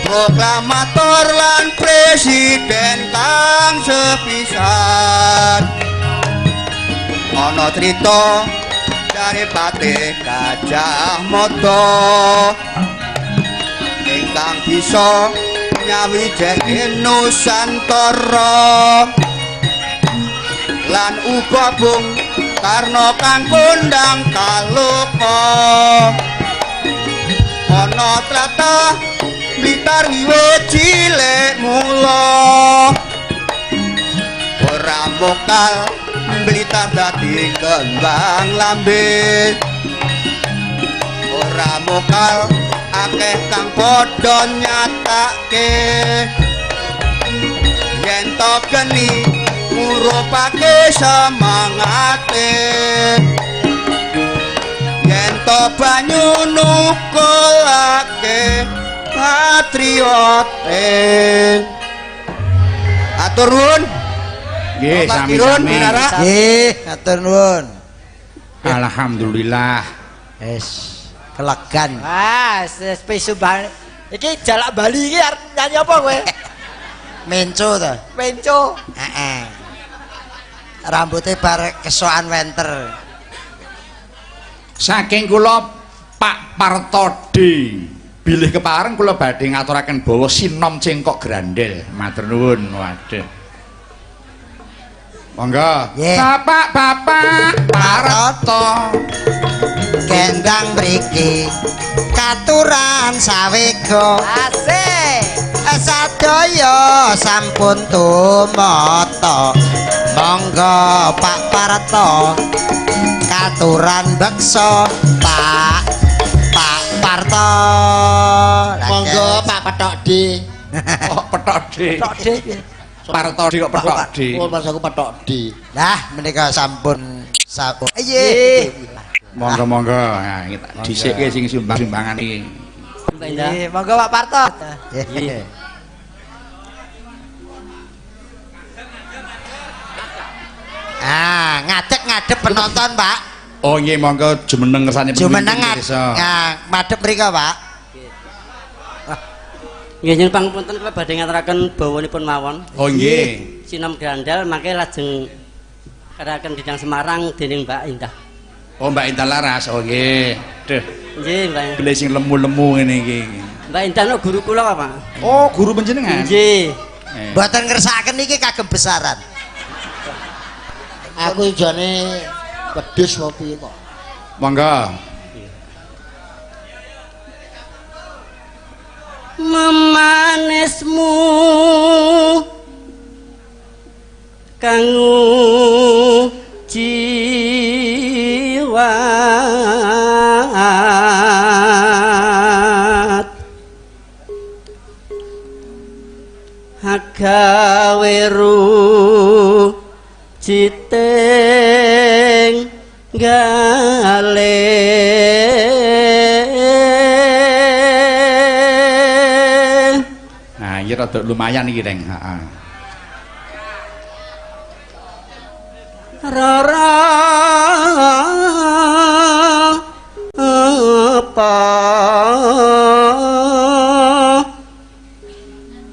proklamator lan presiden kang sepisan ana crita dari Patih Gajah Mada ingkang bisa nyawijake Nusantara lan uga Bung karna kang kondang kalupa ana tlatah Blitar wiwit cilik mula ora mokal Blitar dadi kembang lambe ora mokal akeh kang padha nyatake yen to geni ngurupake semangate yen to banyu nukulake patriote atur nuwun nggih Bapak sami-sami Kirun, Binara. Nggih, matur nuwun. alhamdulillah Wis kelegan. Wah, spesial banget. Iki jalak Bali iki arep nyanyi apa kowe? Menco to. Penco. Heeh. Rambutnya bar kesokan wenter. saking kula Pak Partodi bilih kepareng kula badhe ngaturaken bawa sinom cengkok grandel matur nuwun waduh monggo Nggih. Bapak Parto Gendang mriki katuran sawega. Asik. Sadaya sampun tumata. Monggo Pak Parto katuran beksa Pak Parto. Monggo Pak Petokdi. kok Petodi Tok dhewe. Partodi kok Petodi Oh, pas aku Petokdi. Lah menika sampun sampun. Nggih. monggo nah iki tak dhisikke sing sumbang-sumbangan iki Nggih, monggo Pak Parto. Nggih. Ngadep penonton, Pak. oh nggih monggo jumeneng kersane Jumeneng desa madhep mrika, Pak. Nggih nyuwun pangapunten kula badhe ngaturaken bawanipun mawon. oh nggih Sinom grandal mangke lajeng karaken Didang Semarang dening Mbak Indah. oh Mbak Indah Laras oh nggih duh Nggih, Mbak. beli sing lemu-lemu ngene iki Mbak Indah no guru kula Pak. oh guru panjenengan Nggih. Mboten ngersakaken iki kagem besaran. Aku jane pedhes ngopi kok. monggo Memanismu kang jiwat agawe citing galeh. nah iki rada lumayan iki Reng heeh Rara apa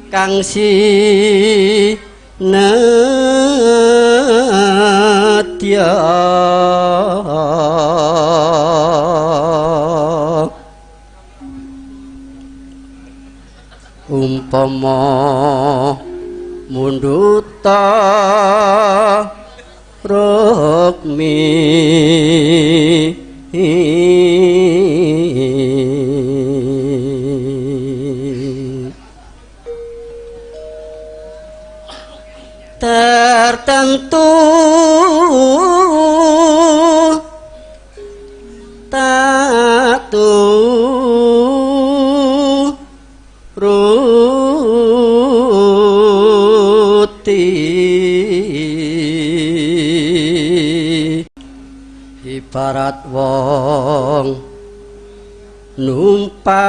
kang sinetya umpama munduta rokmi tertentu tatu ruti ibarat wong numpak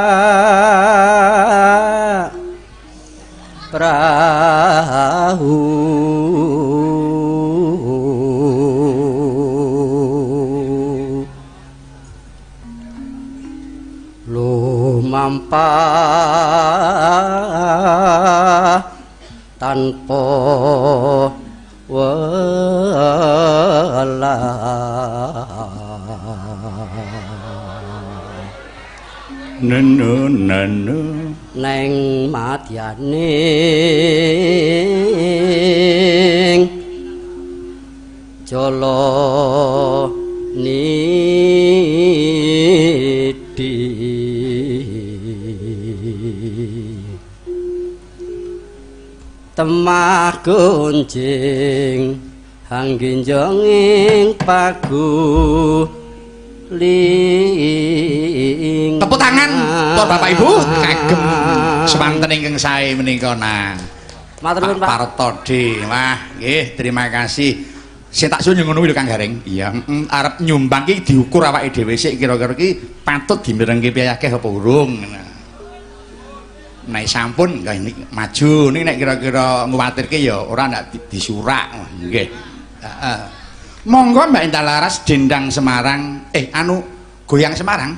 perahu lumampah tanpa welah nenu neng madyaning jala temah gunjing hangginjonging pagu ling. Tepuk tangan untuk Bapak Ibu kagem semanten ingkang sae menika nah. Matur nuwun Pak Partodi. Wah, nggih, terima kasih. Sing tak suwun ngono kuwi lho Kang Gareng. Iya, arep nyumbang ki diukur awake dhewe sik kira-kira ki patut dimirengke piye akeh apa urung. Nek sampun nggih niki maju niki nek kira-kira nguwatirke ya ora ndak disurak. Nggih. Heeh. Monggo Mbak Indah Laras dendang Semarang. Goyang Semarang.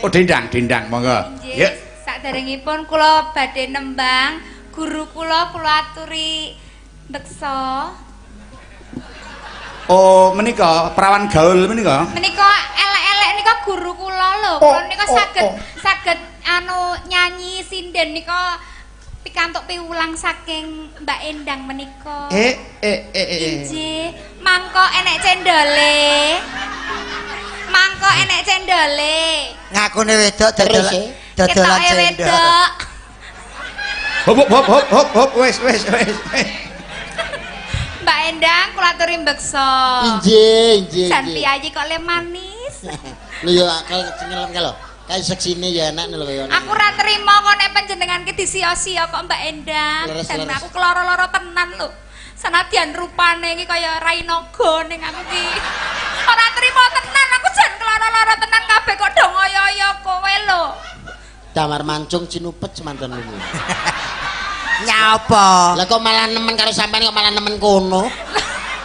Oh, dendang monggo. Yuk. Saderengipun kula badhe nembang guru kula aturi beksa. Oh, menika perawan gaul menika. Menika elek-elek nika guru kula lho. Kula nika saged nyanyi sinden nika pikantuk piwulang saking Mbak Endang menika. Injih, mangko enek cendole. Ngakune wedok dodolan cendol. Hop, wes. Mbak Endang kula aturi beksa. Injih. Jan piyayi kok le manis. Lho ya kaya cengelem ka lho. Kae seksine ya enak lho kaya. Aku ora trima kok nek panjenengan ki disia-sia kok Mbak Endang. Dan aku keloro-loro tenan lho. Sanadyan rupane iki kaya Rainaga ning aku ki. Ora trima tenan aku jan keloro-loro tenan kabeh kok do ngoyo-oyo kowe lho. Damar mancung cinupet semanten niku. Nyapa? Lah kok malah nemen karo sampean kok malah nemen kono.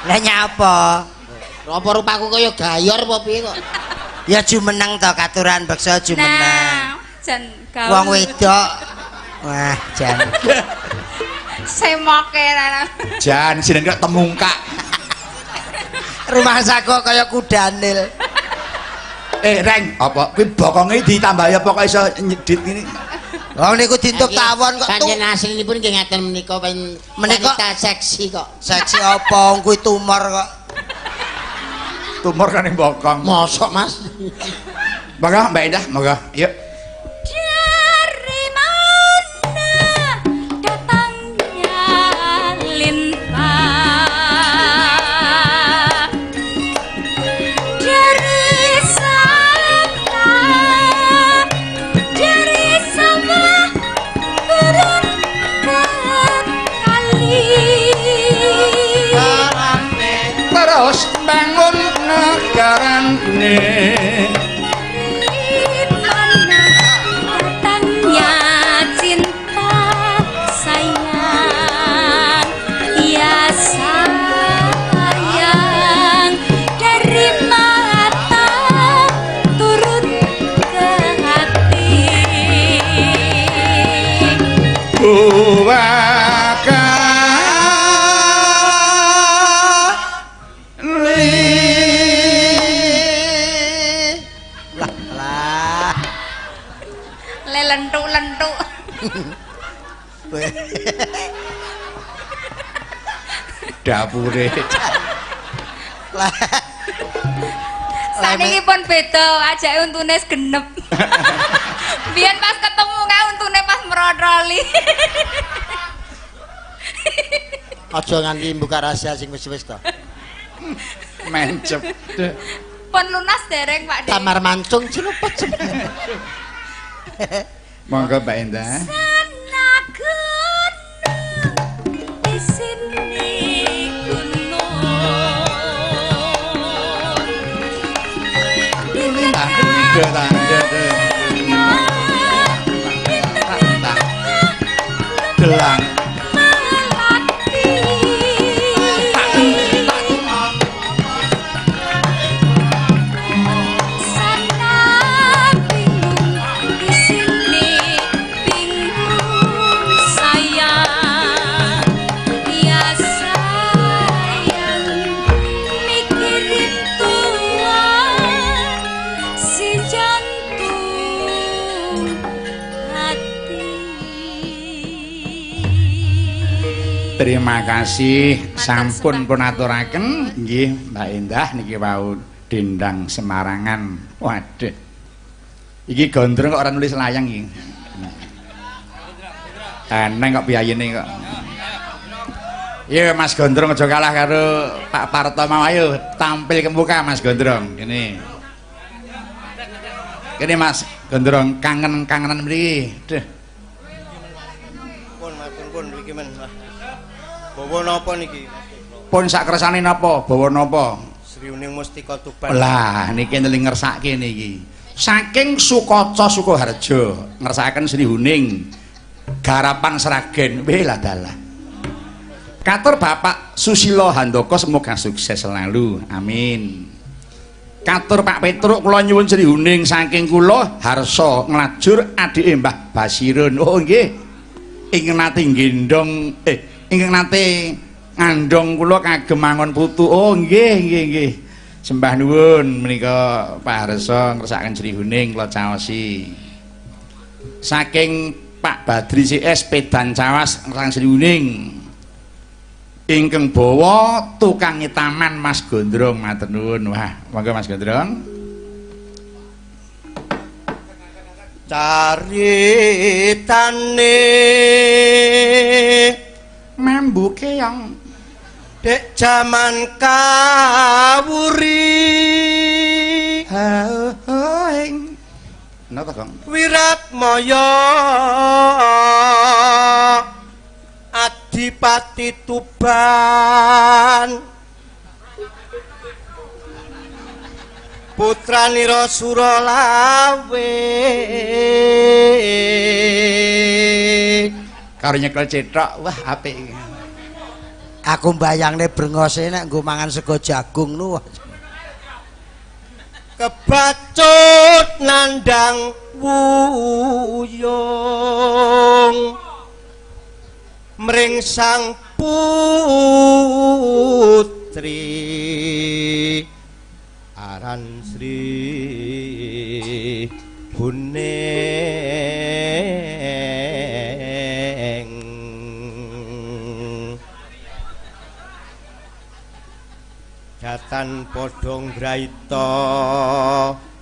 Lah nyapa? Apa rupaku kaya gayor apa piye kok? Ya jumeneng to katuran beksa jumeneng. Nah, jan gaul. Wong wedok. Wah, jan. Semoke ra. Jan sinen kok temungkak. Rumah saku kaya kudanil. Reng, apa kuwi bokonge ditambahi apa kok iso nyedit ini? Wong niku dintuk tawon kok Panjen aslinipun nggih ngaten menika wanita seksi kok. seksi apa kuwi tumor kok. Tumor kan ning bokong. Mosok Mas. Monggo Mbak Indah, monggo. Yuk. Dari mana datangnya lintang dari sana turun ke kali Terus bangun negarane. mana datangnya cinta sayang ya sayang dari mata turun ke hati Lah. le lentuk-lentuk Dapure. Lah. saniki pun beda ajake untune genep biyen pas ketemu kae untune pas merotroli Aja nganti buka rahasia sing wis-wis to. Mencep. pun lunas dereng Pak De Damar mancung cinupet. Monggo Mbak Indah. sana gunung di sini gunung di Gelang. sana bingung di sini bingung sayang ya sayang mikirin Tuhan si jantung hati. Terima kasih sampun pun aturaken nggih Mbak Indah niki wau dendang Semarangan. Waduh. Iki gondrong kok ora nulis layang iki. Eneng kok biyayene kok. Iya Mas Gondrong aja kalah karo Pak Parto mau ayo tampil ke muka Mas Gondrong. Kene Mas Gondrong kangenan mriki. Duh. Pun matur pun mriki men. Bawa napa niki? Pun sak kersane napa? Bawa napa? Sri Uning Mustika Tuban. Lah niki ndeling ngersake niki. Saking Sukaca Sukoharjo ngersakaken Sri Huning garapan Sragen. Weh lah dalah. Katur Bapak Susilo Handoko semoga sukses selalu. Amin. Katur Pak Petruk kula nyuwun Sri Huning saking kula harsa nglajur adike Mbah Basirun. Oh nggih. Ingkang nate gendong ingkang nate ngandhong kula kagem mangon putu. Oh nggih. Sembah nuwun menika Pak Harsa ngersakaken Sri Huning kula caosi. Saking Pak Badri CS Pedan Cawas ngersakaken Sri Huning. Ingkang bawa tukang taman Mas Gondrong matur nuwun. Wah, monggo Mas Gondrong. Caritane Mambu keong dek jaman kawuri haing. Napa, Kang? Wiratmaya Adipati Tuban putranira Suralawe Karo nyekel cetok, wah apik iki. Aku mbayangne brengose nek nggo mangan sego jagung nu. kebacut nandang wuyung mring sang putri aran Sri Huning jatan podong graita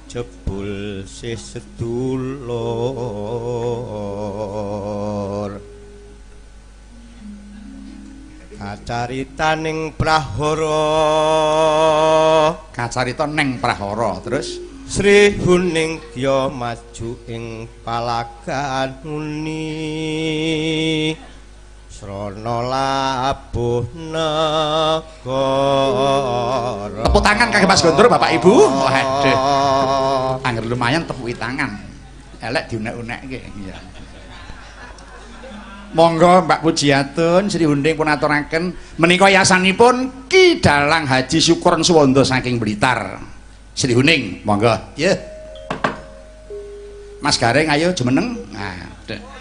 jebul sih sedulur kacarita ning prahara Kacarita neng prahara terus Sri Huning dia maju ing palagan muni srana labuh negara. tepuk tangan kagem Mas Gondrong Bapak Ibu. Waduh. Angger lumayan tepuki tangan. Elek diunek-unekke iya. Monggo Mbak Pujiatun Sri Huning pun aturaken menika yasanipun Ki Dalang Haji Syukuran Suwanda saking Blitar. Sri Huning, monggo. Nggih. Mas Gareng ayo jumeneng. Nah, dek.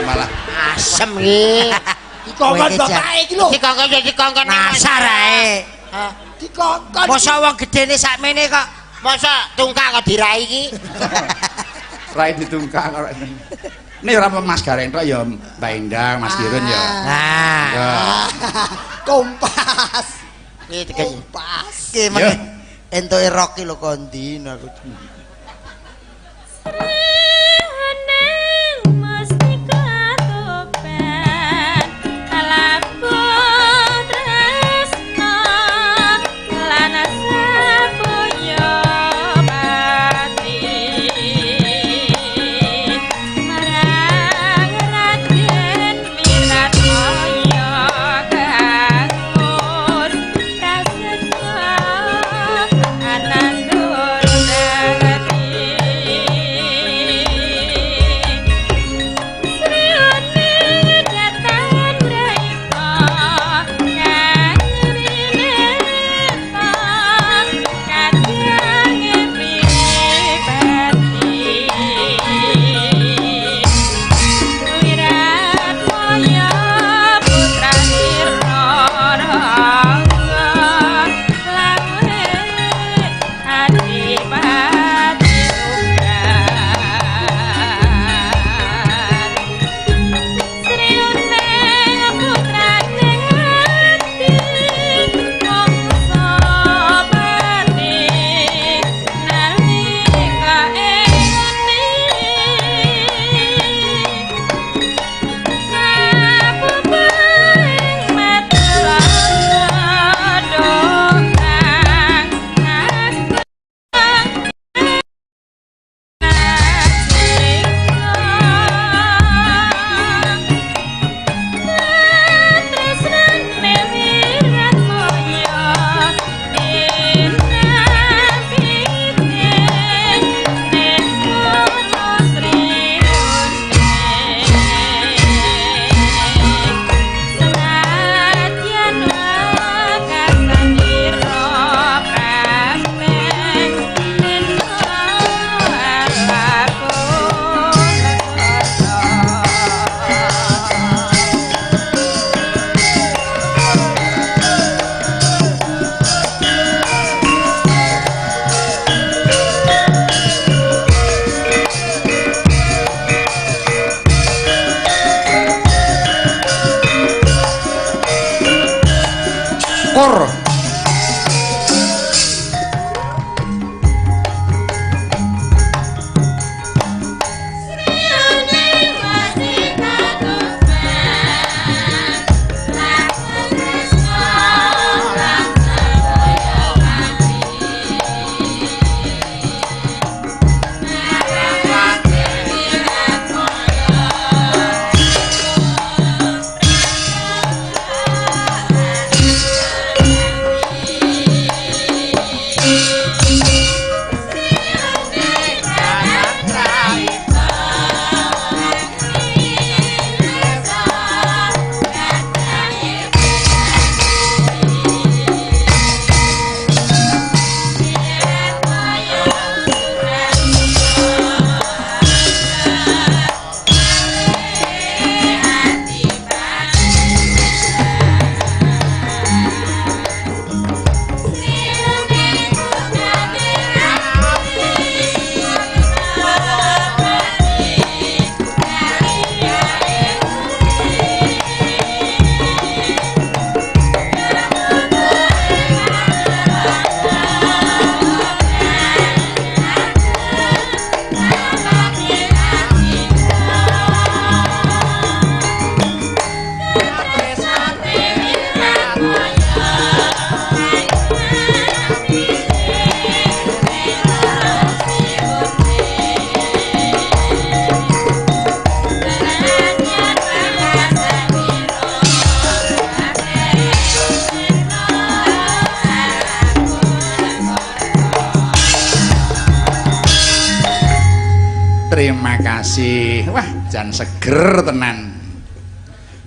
Malah Asem iki. Dikongkon bapake iki lho. Dikongkon Nasar ae. Dikongkon. Mosok wong gedene sakmene kok masa tungkak kok dirai iki. rai ditungkak karo ini ora Mas Gareng tok ya Mbak Endang, Mas Dirun ya. nah Kompas. Iki teges. Kompas. iki mengke entuke rok ki lho kondi aku Anandul syukur. Terima kasih. Wah, jan seger tenan.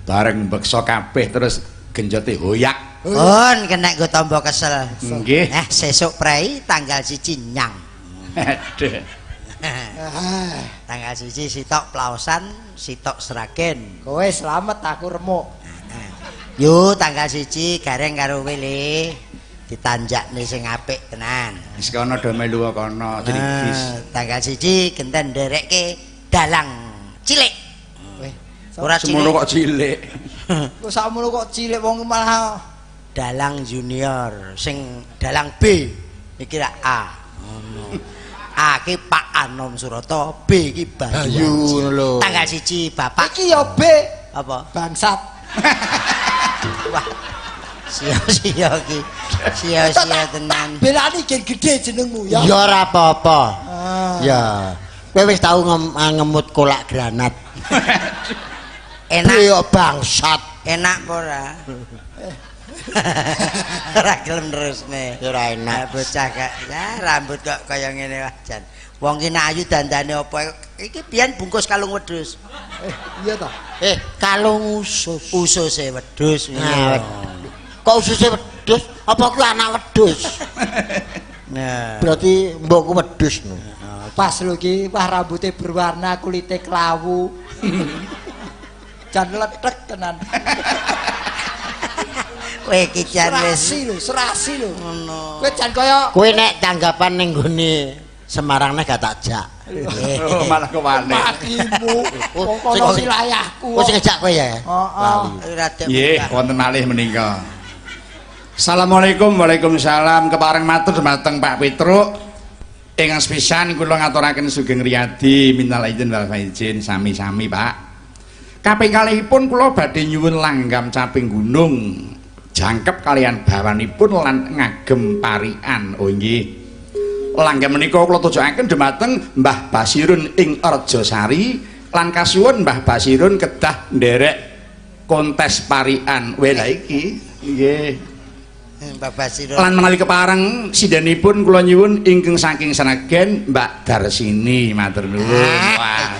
Bareng beksa kabeh terus genjote hoyak. Pun kena nggo tombo kesel. Nggih. Sesuk prei tanggal 1 nyang. Aduh. Tanggal 1 sitok plaosan, sitok Sragen. Kowe slamet aku remuk. Yo tanggal 1 gareng karo Wili ditanjakne sing apik tenan. Wis kono do melu kono drigis. Tanggal 1 genten nderekke dalang cilik. Ora Semono cilik. kok cilik. Kok sakmono kok cilik wong malah Dalang junior sing dalang B iki ra A. Ngono. A ki Pak Anom Surata, B ki Bayu lho. Tanggal 1 Bapak iki ya B apa? bangsat. Wah. Sia-sia ki. Sia-sia tenan. Belani gen gede jenengmu ya. Ya ora apa-apa. Ya. Kowe wis tau ngemut kolak granat. Enak Yo bangsat. enak apa ora? Ora gelem terusne. Ya ora enak. Bocah gak ya rambut kok kaya ngene wah jan. Wong ki nek ayu dandane apa iki biyen bungkus kalung wedhus. Iya ta. Kalung usus. Ususe wedhus. Nah, kok ususe wedhus? Apa kuwi anak wedhus? Nah, Berarti mbokku wedhus no. Pas lho ki wah rambutnya berwarna kulite kelawu. Jan letek tenan. kowe iki jan wis Serasi lho. ngono. Kowe jan kaya Kowe nek tanggapan ning gone Semarang nek gak tak jak. Oh, malah kewane. matimu. Wong kono wilayahku. Kok sing ngejak kowe ya? Heeh. Rada Nggih, wonten malih menika. Assalamualaikum, waalaikumsalam. Kepareng matur dumateng Pak Petruk. Ingkang sepisan kula ngaturaken sugeng riyadi minal aidin wal faizin sami-sami, Pak. Kaping kalihipun kula badhe nyuwun langgam caping gunung jangkep kalian bawanipun lan ngagem parian. Oh nggih. Langgam menika kula tujukaken dumateng Mbah Basirun ing Arjasari lan kasuwun Mbah Basirun kedah nderek kontes parian. Wela iki nggih. Bapak Siro. Lan menawi kepareng sidanipun kula nyuwun ingkang saking Sragen Mbak Darsini matur nuwun.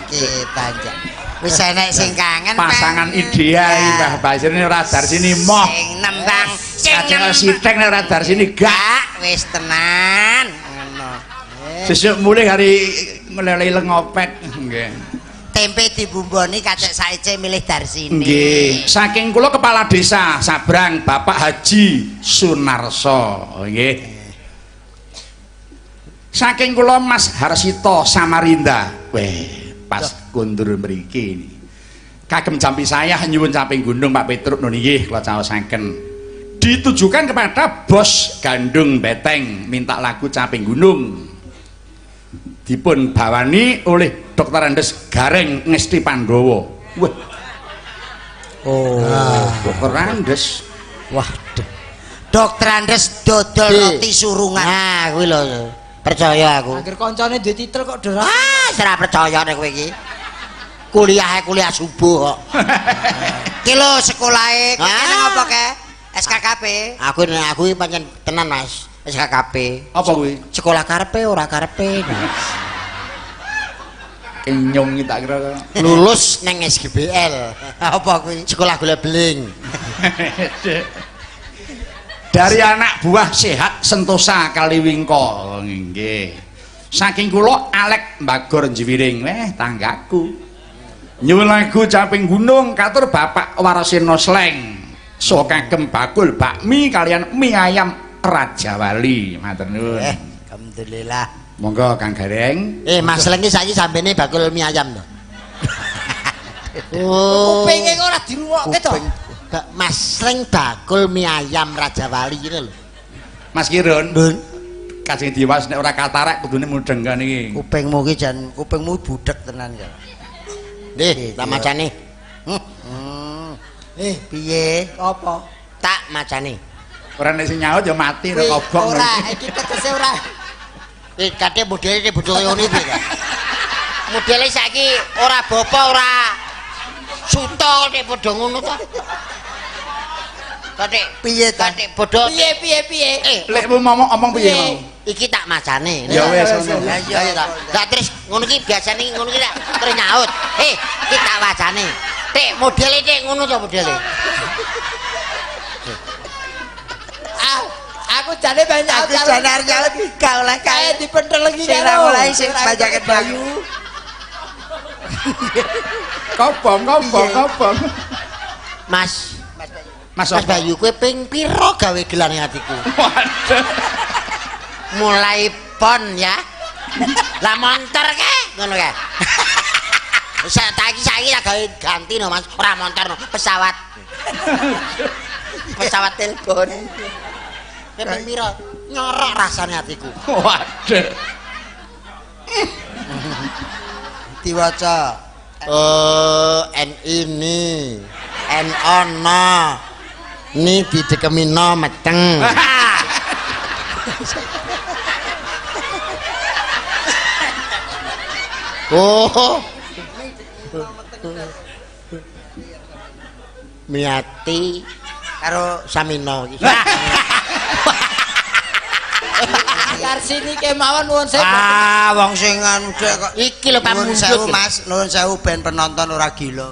Iki tanjak. Wis enek sing kangen Pasangan ideal Mbah Basirun ora Darsini moh. Sing nembang, Kadang sitek nek ora Darsini gak. Wis tenan. Ngono. Sesuk mulih hari ngelele ngopet nggih. Tempe dibumboni kacek saece milih Darsini. Nggih, saking kula kepala desa Sabrang Bapak Haji Sunarso, nggih. Saking kula Mas Harsito Samarinda. Weh, pas kundur mriki. Kagem jampi saya nyuwun caping gunung Pak Petruk nun nggih kula caosaken. ditujukan kepada bos Gandung Beteng minta lagu Caping Gunung dipun bawani oleh Dr. Andes Gareng Ngesti Pandowo. Wah. Oh, Dr. Andes. Waduh. Dokter Andes dodol roti surungan. Nah, kuwi lho. Percaya aku. Angger koncone duwe titel kok derak. Ah, ora percaya nek kowe iki. Kuliah subuh kok. Ki lho sekolahe kene ngopo ke? SKKP. Aku iki pancen tenan Mas. SKKP. Apa kuwi? Sekolah karepe ora karepe. Kenyong iki tak kira. Lulus nang SGBL. Apa kuwi? Sekolah gula beling. Dari anak buah sehat Sentosa Kaliwingko. Nggih. Saking kula Alek Mbagor Njiwiring. Tanggaku. Nyuwun lagu Caping Gunung katur Bapak Warasena Sleng. So kagem bakul bakmi kalian mie ayam Raja Wali. Matur nuwun. Alhamdulillah. Monggo Kang Gareng. Mas Leng iki saiki sambene bakul mie ayam to. Oh. Kupinge kok ora dirungokke to. Mas Leng bakul mie ayam Raja Wali iki lho. Mas Kirun. Kajeng Dimas nek ora katarak kudune mudeng kan iki. Kupingmu ki jan kupingmu budek tenan ya. Nggih, tak macane. Piye? Apa? Tak macane. Ora nek sing nyaut ya mati nek kobong. Ora, iki tegese ora. Kate modele bojo kaya ngene iki. Modele saiki ora bapa ora suto nek padha ngono to. Kate Piye ta? kate bodho. Piye? Lekmu ngomong piye mau? Iki tak macane. Ya wis ngono. Ayo ta. Lah terus ngono iki biasane ngono iki terus nyaut. Iki tak wacane. Tek modele tek ngono to modele. Aku jane banyak Aku jane arep nyaut gak oleh kae dipendel iki sing ra mulai sing bajakan Bayu. Kobong. Mas Bayu kowe ping pira gawe gelane atiku? Mulai pon ya. Lah montor ke ngono ke. Saiki gawe ganti no Mas, ora montor no, pesawat. Pesawat telepon. Kowe ping pira? Nyorok rasane atiku. Waduh. Diwaca. N ini. N ono. Ni didekemino meteng. Oh. Miati karo Samino iki. Kar sini kemawon nuwun sewu. Wong sing anu kok Iki lho Pak nuwun Mundut. sewu Mas, nuwun sewu ben penonton ora gila.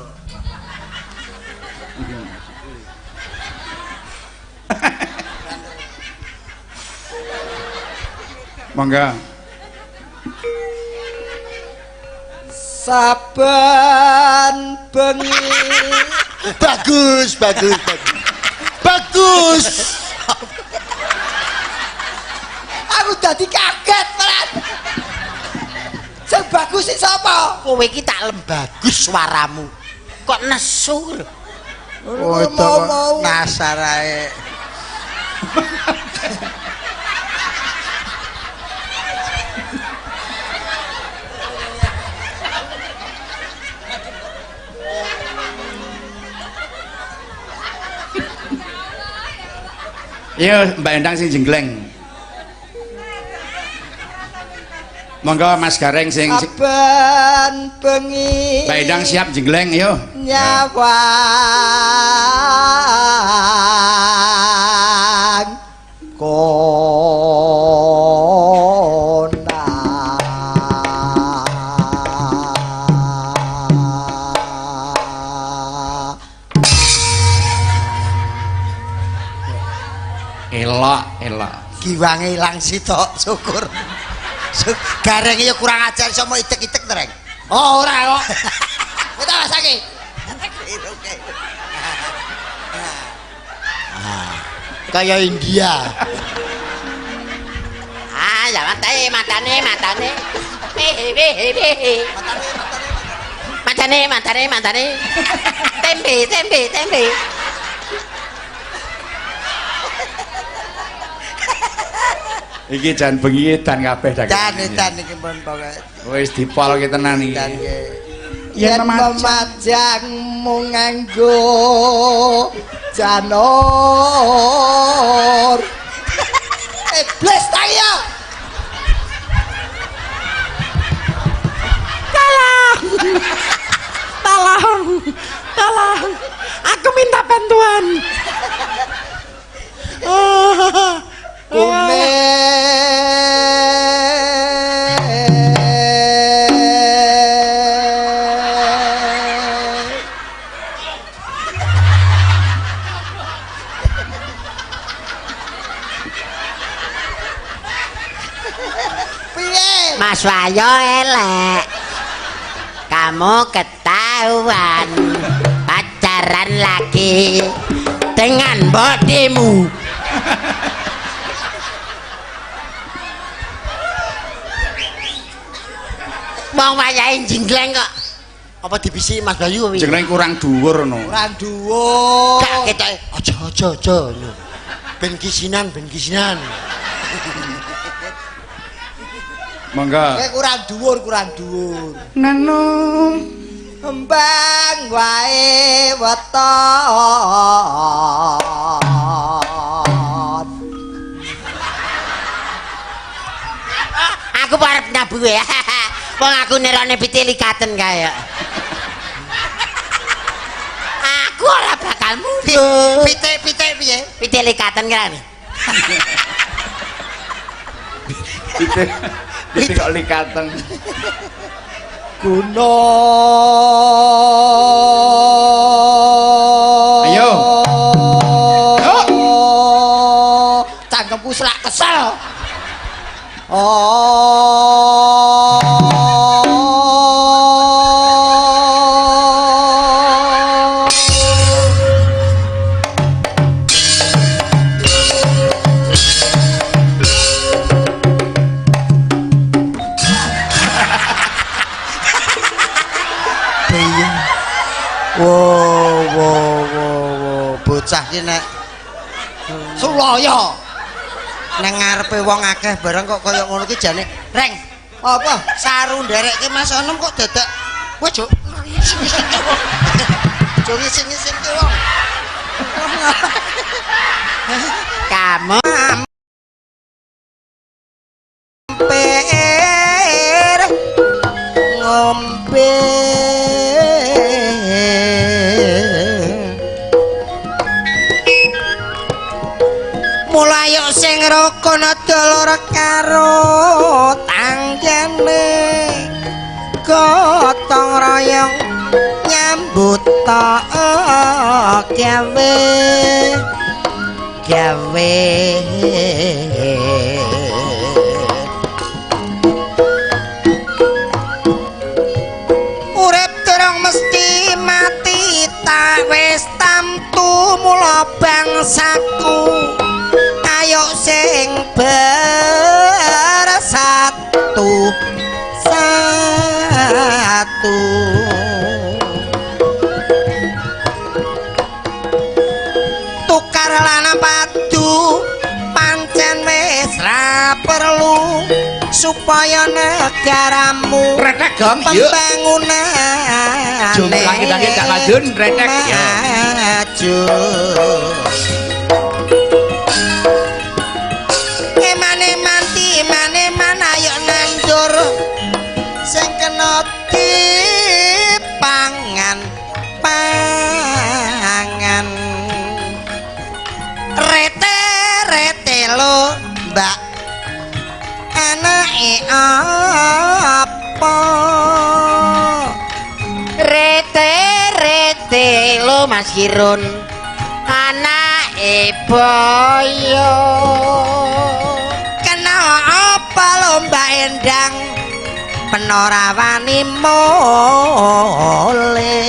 Monggo. Saben bengi Bagus. aku dadi kaget tenan. Sing bagus sing sapa? Kowe iki tak lembagus suaramu. Kok nesu lho. Oh, itu kok nasar ae. Iya, Mbak Endang sing jenggleng. Monggo Mas Gareng sing Saben bengi Mbak Endang siap jenggleng yo. nyawang kona Elok. Giwange ilang sitok, syukur. Gareng ya kurang ajar iso mau itek-itek tereng. Oh, ora kok. Kita rasake. Kaya India. Ya matane. Matane. Tempe. Iki jan bengi edan kabeh dak. Dan iki pun pokoke. Wis dipol ki tenan iki. Dan yen memajang mung nganggo janur iblis ta ya Tolong. Aku minta bantuan. Mas Wayo elek. Kamu ketahuan pacaran lagi dengan bodimu. Wong wayahe jinggleng kok. Apa dibisi Mas Bayu? Jeneng kurang dhuwur ngono. Kurang dhuwur. Gak ketoke aja. Ben kisinan. Monggo. Kurang dhuwur. Nanum Embang wae weton. Aku arep nabu ya. Wong aku nerone pitilikaten kae. Aku ora bakal mundur. Pitik piye? Pitilikaten kan. Pitik kok likaten. Ayo. Cangkemku selak kesel. Wow. Bocah ki nek Sulaya nang ngarepe wong akeh bareng kok kaya ngono ki jane, Reng. Apa? Saru nderekke Mas Onom kok dadak kowe juk. Juk ngisin-ngisin ki wong. Kamu ngombe mulai sing rukun dulur karo tanggane gotong royong nyambut gawe urip durung mesti mati tak wis tamtu mula bangsaku ayo sing bersatu tukar lan padu pancen wis ra perlu supaya negaramu Retek Gong, yuk. pembangunan Jumlah kita gak madun retek ya. maju eman ayo nandur sing kena dipangan rete lo mbak anake apa rete lo Mas Kirun anake boyo kena apa lo Mbak Endang penorawani mole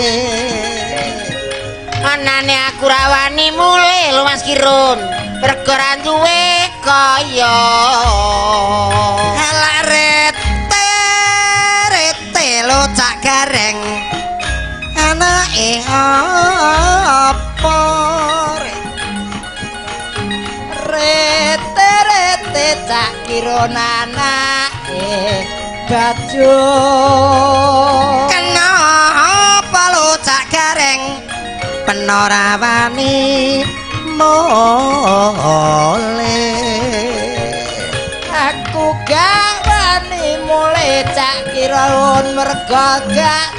anane aku rawani mule lo Mas Kirun mergo ra duwe kaya ala rete lo cak gareng anake apa rete cak kira nanake baju kenapa lucak gareng penorawani mole aku gak wani mulai cak kira mergo gak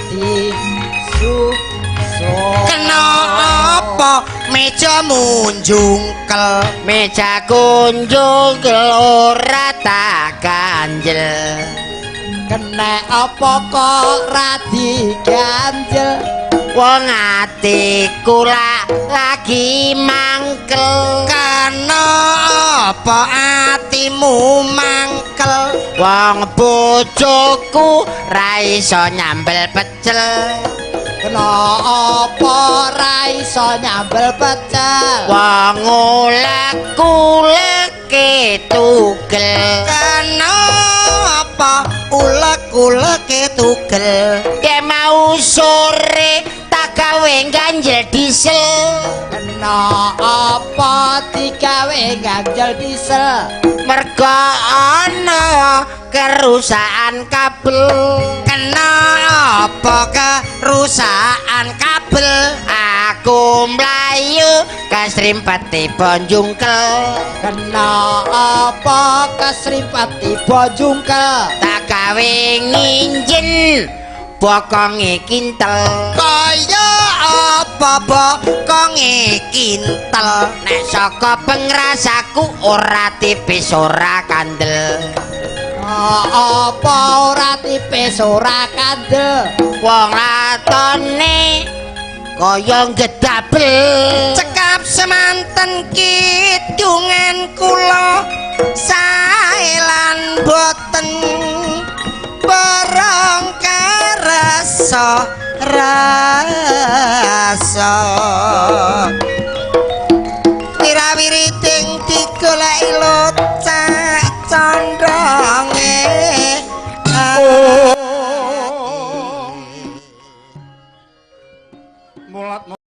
kenapa meja munjungkel meja kunjung ora tak ganjel kena apa kok radi ganjel wong atiku lagi mangkel kenapa atimu mangkel wong bojoku ra iso nyambel pecel kenapa ra iso nyambel pecel wong ulek-uleke tugel kenapa ulek-uleke tugel ya mau sore tak gawe ganjel diesel kenapa digawe ganjel diesel mergo ana kerusakan kabel kenapa kerusakan kabel aku mlayu kasrimpati bonjungkel kenapa kesripati bojungkel tak gawe nginjen bokonge kintel kaya apa bokonge kintel nek saka pengrasaku ora tipis ora kandel apa ora tipis ora kandel wong latone kaya gedabel cekap semanten kidungan kula saelan boten barang karasa rasa